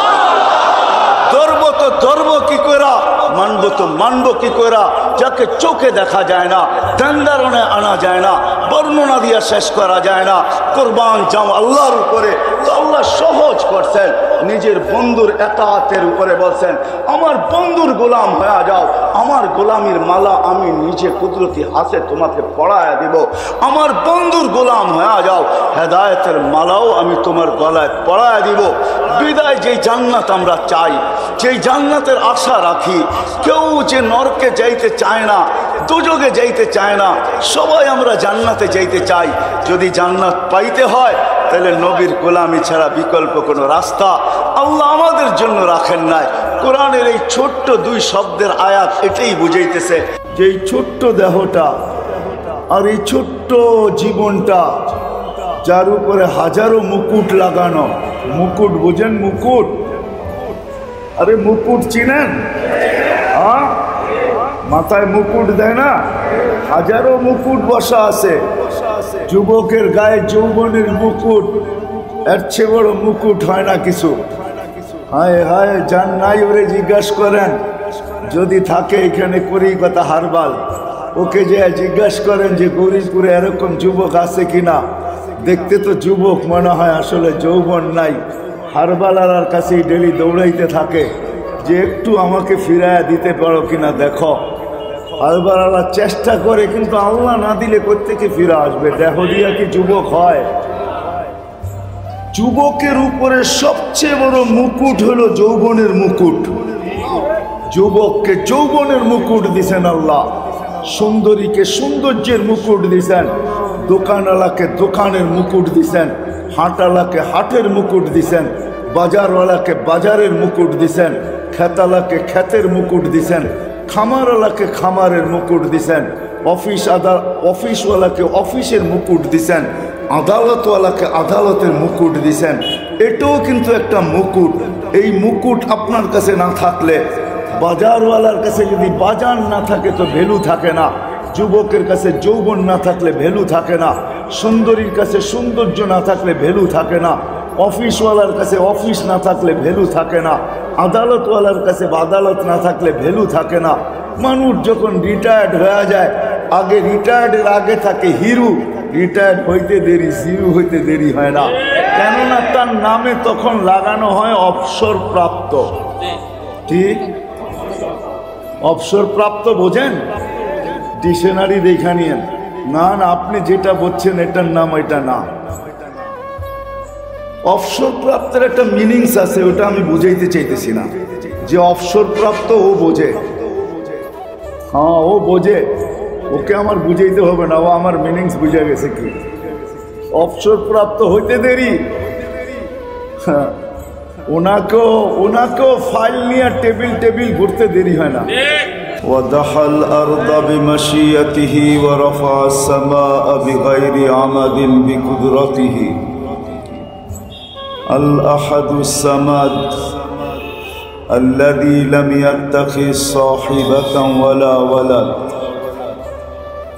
Speaker 1: ধরবো তো ধরবো কি কইরা, মানবো তো মানবো কি কইরা। যাকে চোখে দেখা যায় না, ধ্যান ধারণে আনা যায় না, বর্ণনা দিয়া শেষ করা যায় না, কোরবান যাও আল্লাহর উপরে। তো আল্লাহ সহজ করছেন, নিজের বন্ধুর এতাআতের উপরে বলছেন আমার বন্ধুর গোলাম হয়ে যাও, আমার গোলামির মালা আমি নিজে কুদরতি হাতে তোমাকে পড়ায়া দিব। আমার বন্ধুর গোলাম হয়ে যাও, হেদায়েতের মালাও আমি তোমার গলায় পড়ায়া দিব। বিদায় যেই জান্নাত আমরা চাই, যেই জান্নাতের আশা রাখি, কেউ যে নরকে যাইতে চায় না, দুজকে যাইতে চায় না, সবাই আমরা জান্নাতে যাইতে চাই। যদি জান্নাত পাইতে হয় তাহলে নবীর গোলামি ছাড়া বিকল্প কোনো রাস্তা আল্লাহ আমাদের জন্য রাখেন নাই। কোরআনের এই ছোট্ট 2 শব্দের আয়াত এটাই বুঝাইতেছে যে এই ছোট্ট দেহটা আর এই ছোট্ট জীবনটা, যার উপরে হাজারো মুকুট লাগানো। মুকুট বুঝেন? মুকুট, আরে মুকুট চিনেন? হ্যাঁ, মাথায় মুকুট দেয় না, হাজারো মুকুট বসা আছে। যুবকের গায়ে যৌবনের মুকুট, এর চেয়ে বড় মুকুট হয় না কিছু। হায় হায়, যান নাই ওরে জিজ্ঞাসা করেন, যদি থাকে এখানে করি কথা হারবাল, ওকে যে জিজ্ঞাসা করেন যে গৌরীপুরে এরকম যুবক আছে কিনা। দেখতে তো যুবক মনে হয়, আসলে যৌবন নাই। হারবালার কাছেই ডেলি দৌড়াইতে থাকে যে একটু আমাকে ফিরাইয়া দিতে পারো কিনা দেখো। হারবালার চেষ্টা করে, কিন্তু আল্লাহ না দিলে কোত্থেকে ফিরে আসবে? দেহ দিয়া কি যুবক হয়? যুবকের উপরে সবচেয়ে বড় মুকুট হলো যৌবনের মুকুট। যুবককে যৌবনের মুকুট দিছেন আল্লাহ, সুন্দরীকে সৌন্দর্যের মুকুট দিছেন, দোকানওয়ালাকে দোকানের মুকুট দিছেন, হাটওয়ালাকে হাটের মুকুট দিছেন, বাজারওয়ালাকে বাজারের মুকুট দিছেন, খেতালাকে খেতের মুকুট দিছেন, খামারওয়ালাকে খামারের মুকুট দিছেন, অফিসওয়ালাকে অফিসের মুকুট দিছেন, আদালতওয়ালাকে আদালতের মুকুট দিছেন। এটাও কিন্তু একটা মুকুট। এই মুকুট আপনার কাছে না থাকলে, বাজারওয়ালার কাছে যদি বাজার না থাকে তো ভ্যালু থাকে না, যুবকের কাছে যৌবন না থাকলে ভ্যালু থাকে না, সুন্দরীর কাছে সৌন্দর্য না থাকলে ভ্যালু থাকে না, অফিসওয়ালার কাছে অফিস না থাকলে ভ্যালু থাকে না, আদালতওয়ালার কাছে আদালত না থাকলে ভ্যালু থাকে না। মানুষ যখন রিটায়ার্ড হয়ে যায়, আগে রিটায়ার্ডের আগে থাকে হিরু, রিটায়ার্ড হইতে দেরি, জিরো হইতে দেরি হয় না। কেননা তার নামে তখন লাগানো হয় অবসরপ্রাপ্ত। ঠিক, অবসরপ্রাপ্ত বোঝেন? ডিকশনারি দেখা নিয়েন। না না, আপনি যেটা বলছেন এটার নাম এটা না। অবসরপ্রাপ্তের একটা মিনিংস আছে, ওটা আমি বুঝাইতে চাইতেছি না। যে অবসরপ্রাপ্ত ও বোঝে, হ্যাঁ ও বোঝে, ওকে আমার বুঝাইতে হবে না, ও আমার মিনিংস বুঝে গেছে। কি অবসরপ্রাপ্ত হইতে দেরি, ওনাকেও ফাইল নিয়ে টেবিল ঘুরতে দেরি হয় না। وضحى الأرض بمشيئته ورفع السماء بغير عمد بقدرته الأحد الصمد الذي لم يتخذ صاحبة ولا ولد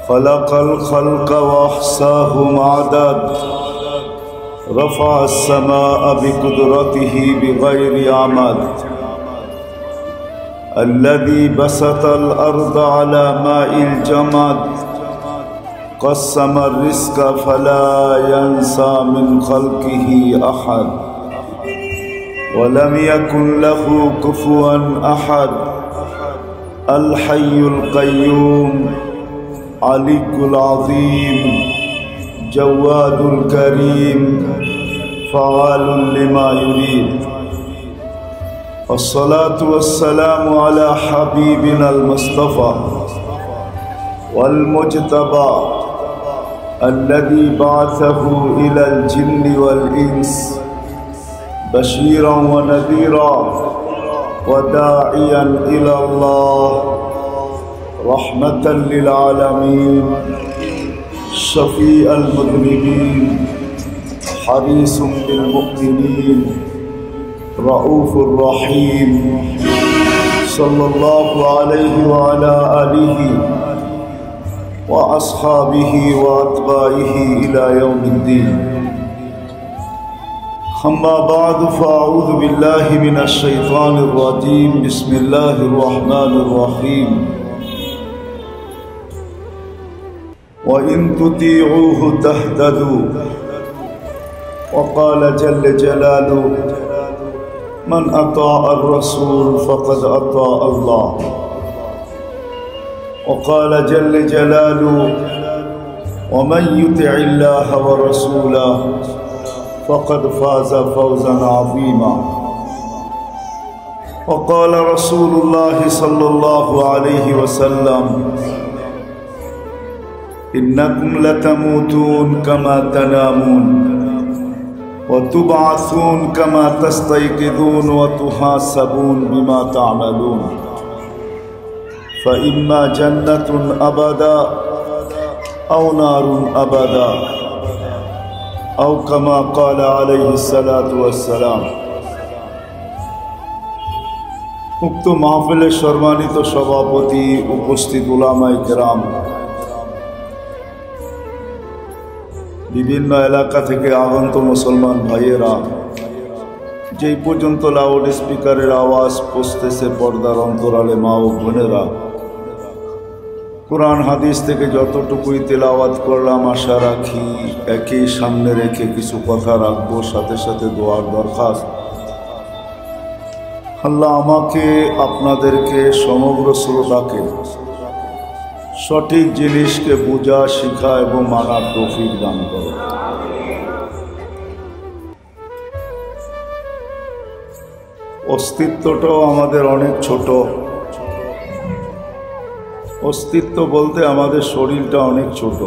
Speaker 1: خلق الخلق وأحصاهم عدد رفع السماء بقدرته بغير عمد الذي بسط الأرض على ماء الجمد قسم الرزق فلا ينسى من خلقه أحد ولم يكن له كفوا أحد الحي القيوم علي العظيم جواد الكريم فعال لما يريد الصلاة والسلام على حبيبنا المصطفى والمجتبى الذي بعثه إلى الجن والإنس بشيرا ونذيرا وداعيا إلى الله رحمة للعالمين شفيع المذنبين حريص بالمؤمنين رؤوف رحيم صلى الله عليه وعلى آله وأصحابه وأتباعه إلى يوم الدين أما بعد فأعوذ بالله من الشيطان الرجيم بسم الله الرحمن الرحيم وإن تطيعوه تهتدوا وقال جل جلاله من أطاع الرسول فقد أطاع الله وقال جل جلاله ومن يطع الله ورسوله فقد فاز فوزا عظيما وقال رسول الله صلى الله عليه وسلم إنكم لتموتون كما تنامون وتبعثون كما تستيقظون وتحاسبون بما تعملون فإما جنة أبدا أو نار أبدا أو كما قال عليه الصلاة والسلام উক্ত মাহফিলের সম্মানিত সভাপতি, উপস্থিত উলামায়ে কেরাম, বিভিন্ন এলাকা থেকে আগত মুসলমান ভাইয়েরা, যেই পর্যন্ত লাউড স্পিকারের আওয়াজ পৌঁছতেছে পর্দার অন্তরালে মা ও বোনেরা, কোরআন হাদিস থেকে যতটুকুই তেলাওয়াত করলাম আশা রাখি একই সামনে রেখে কিছু কথা রাখবো, সাথে সাথে দোয়ার দরখাস্ত। আল্লাহ আমাকে, আপনাদেরকে, সমগ্র শ্রোতাকে সঠিক জিনিসকে বোঝা, শিখা এবং মানার তৌফিক দান করো। অস্তিত্বটাও আমাদের অনেক ছোট। অস্তিত্ব বলতে আমাদের শরীরটা অনেক ছোট।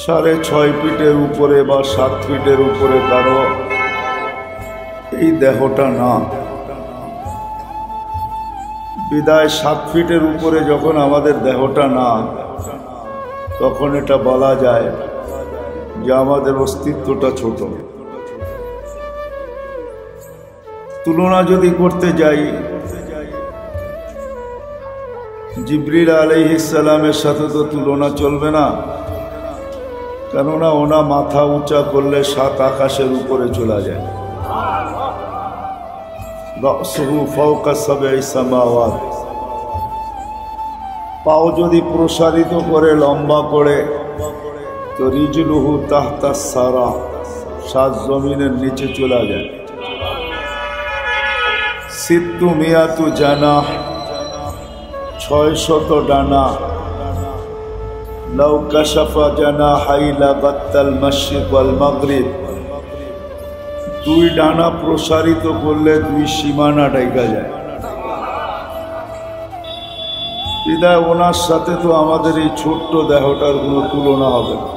Speaker 1: 6.5 ফিটের উপরে বা 7 ফিটের উপরে কারো এই দেহটা না। বিদায় 7 ফিটের উপরে যখন আমাদের দেহটা না, তখন এটা বলা যায় যে আমাদের অস্তিত্বটা ছোট। তুলনা যদি করতে যাই, জিবরিল আলাইহিস সালামের সাথে তো তুলনা চলবে না, কেননা ওনা মাথা উঁচা করলে 7 আকাশের উপরে চলে যায়। রাসুহু ফাওকা সাবঈ সামাওয়াত, পাও যদি প্রসারিত করে লম্বা করে তো রিজলুহু তাহতা সারা, সাত জমিনের নিচে চলে যায়। সিত্তু মিয়াতু জানাহ, 600 ডানা। লাউ কাশাফা জানাহাই লাগাত্তাল মাশরিক ওয়াল মাগরিব, 2 ডানা প্রসারিত করলে 2 সীমানা ঢাকা যায়। বিদায় ওনার সাথে তো আমাদের এই ছোট্ট দেহটার কোনো তুলনা হবে না।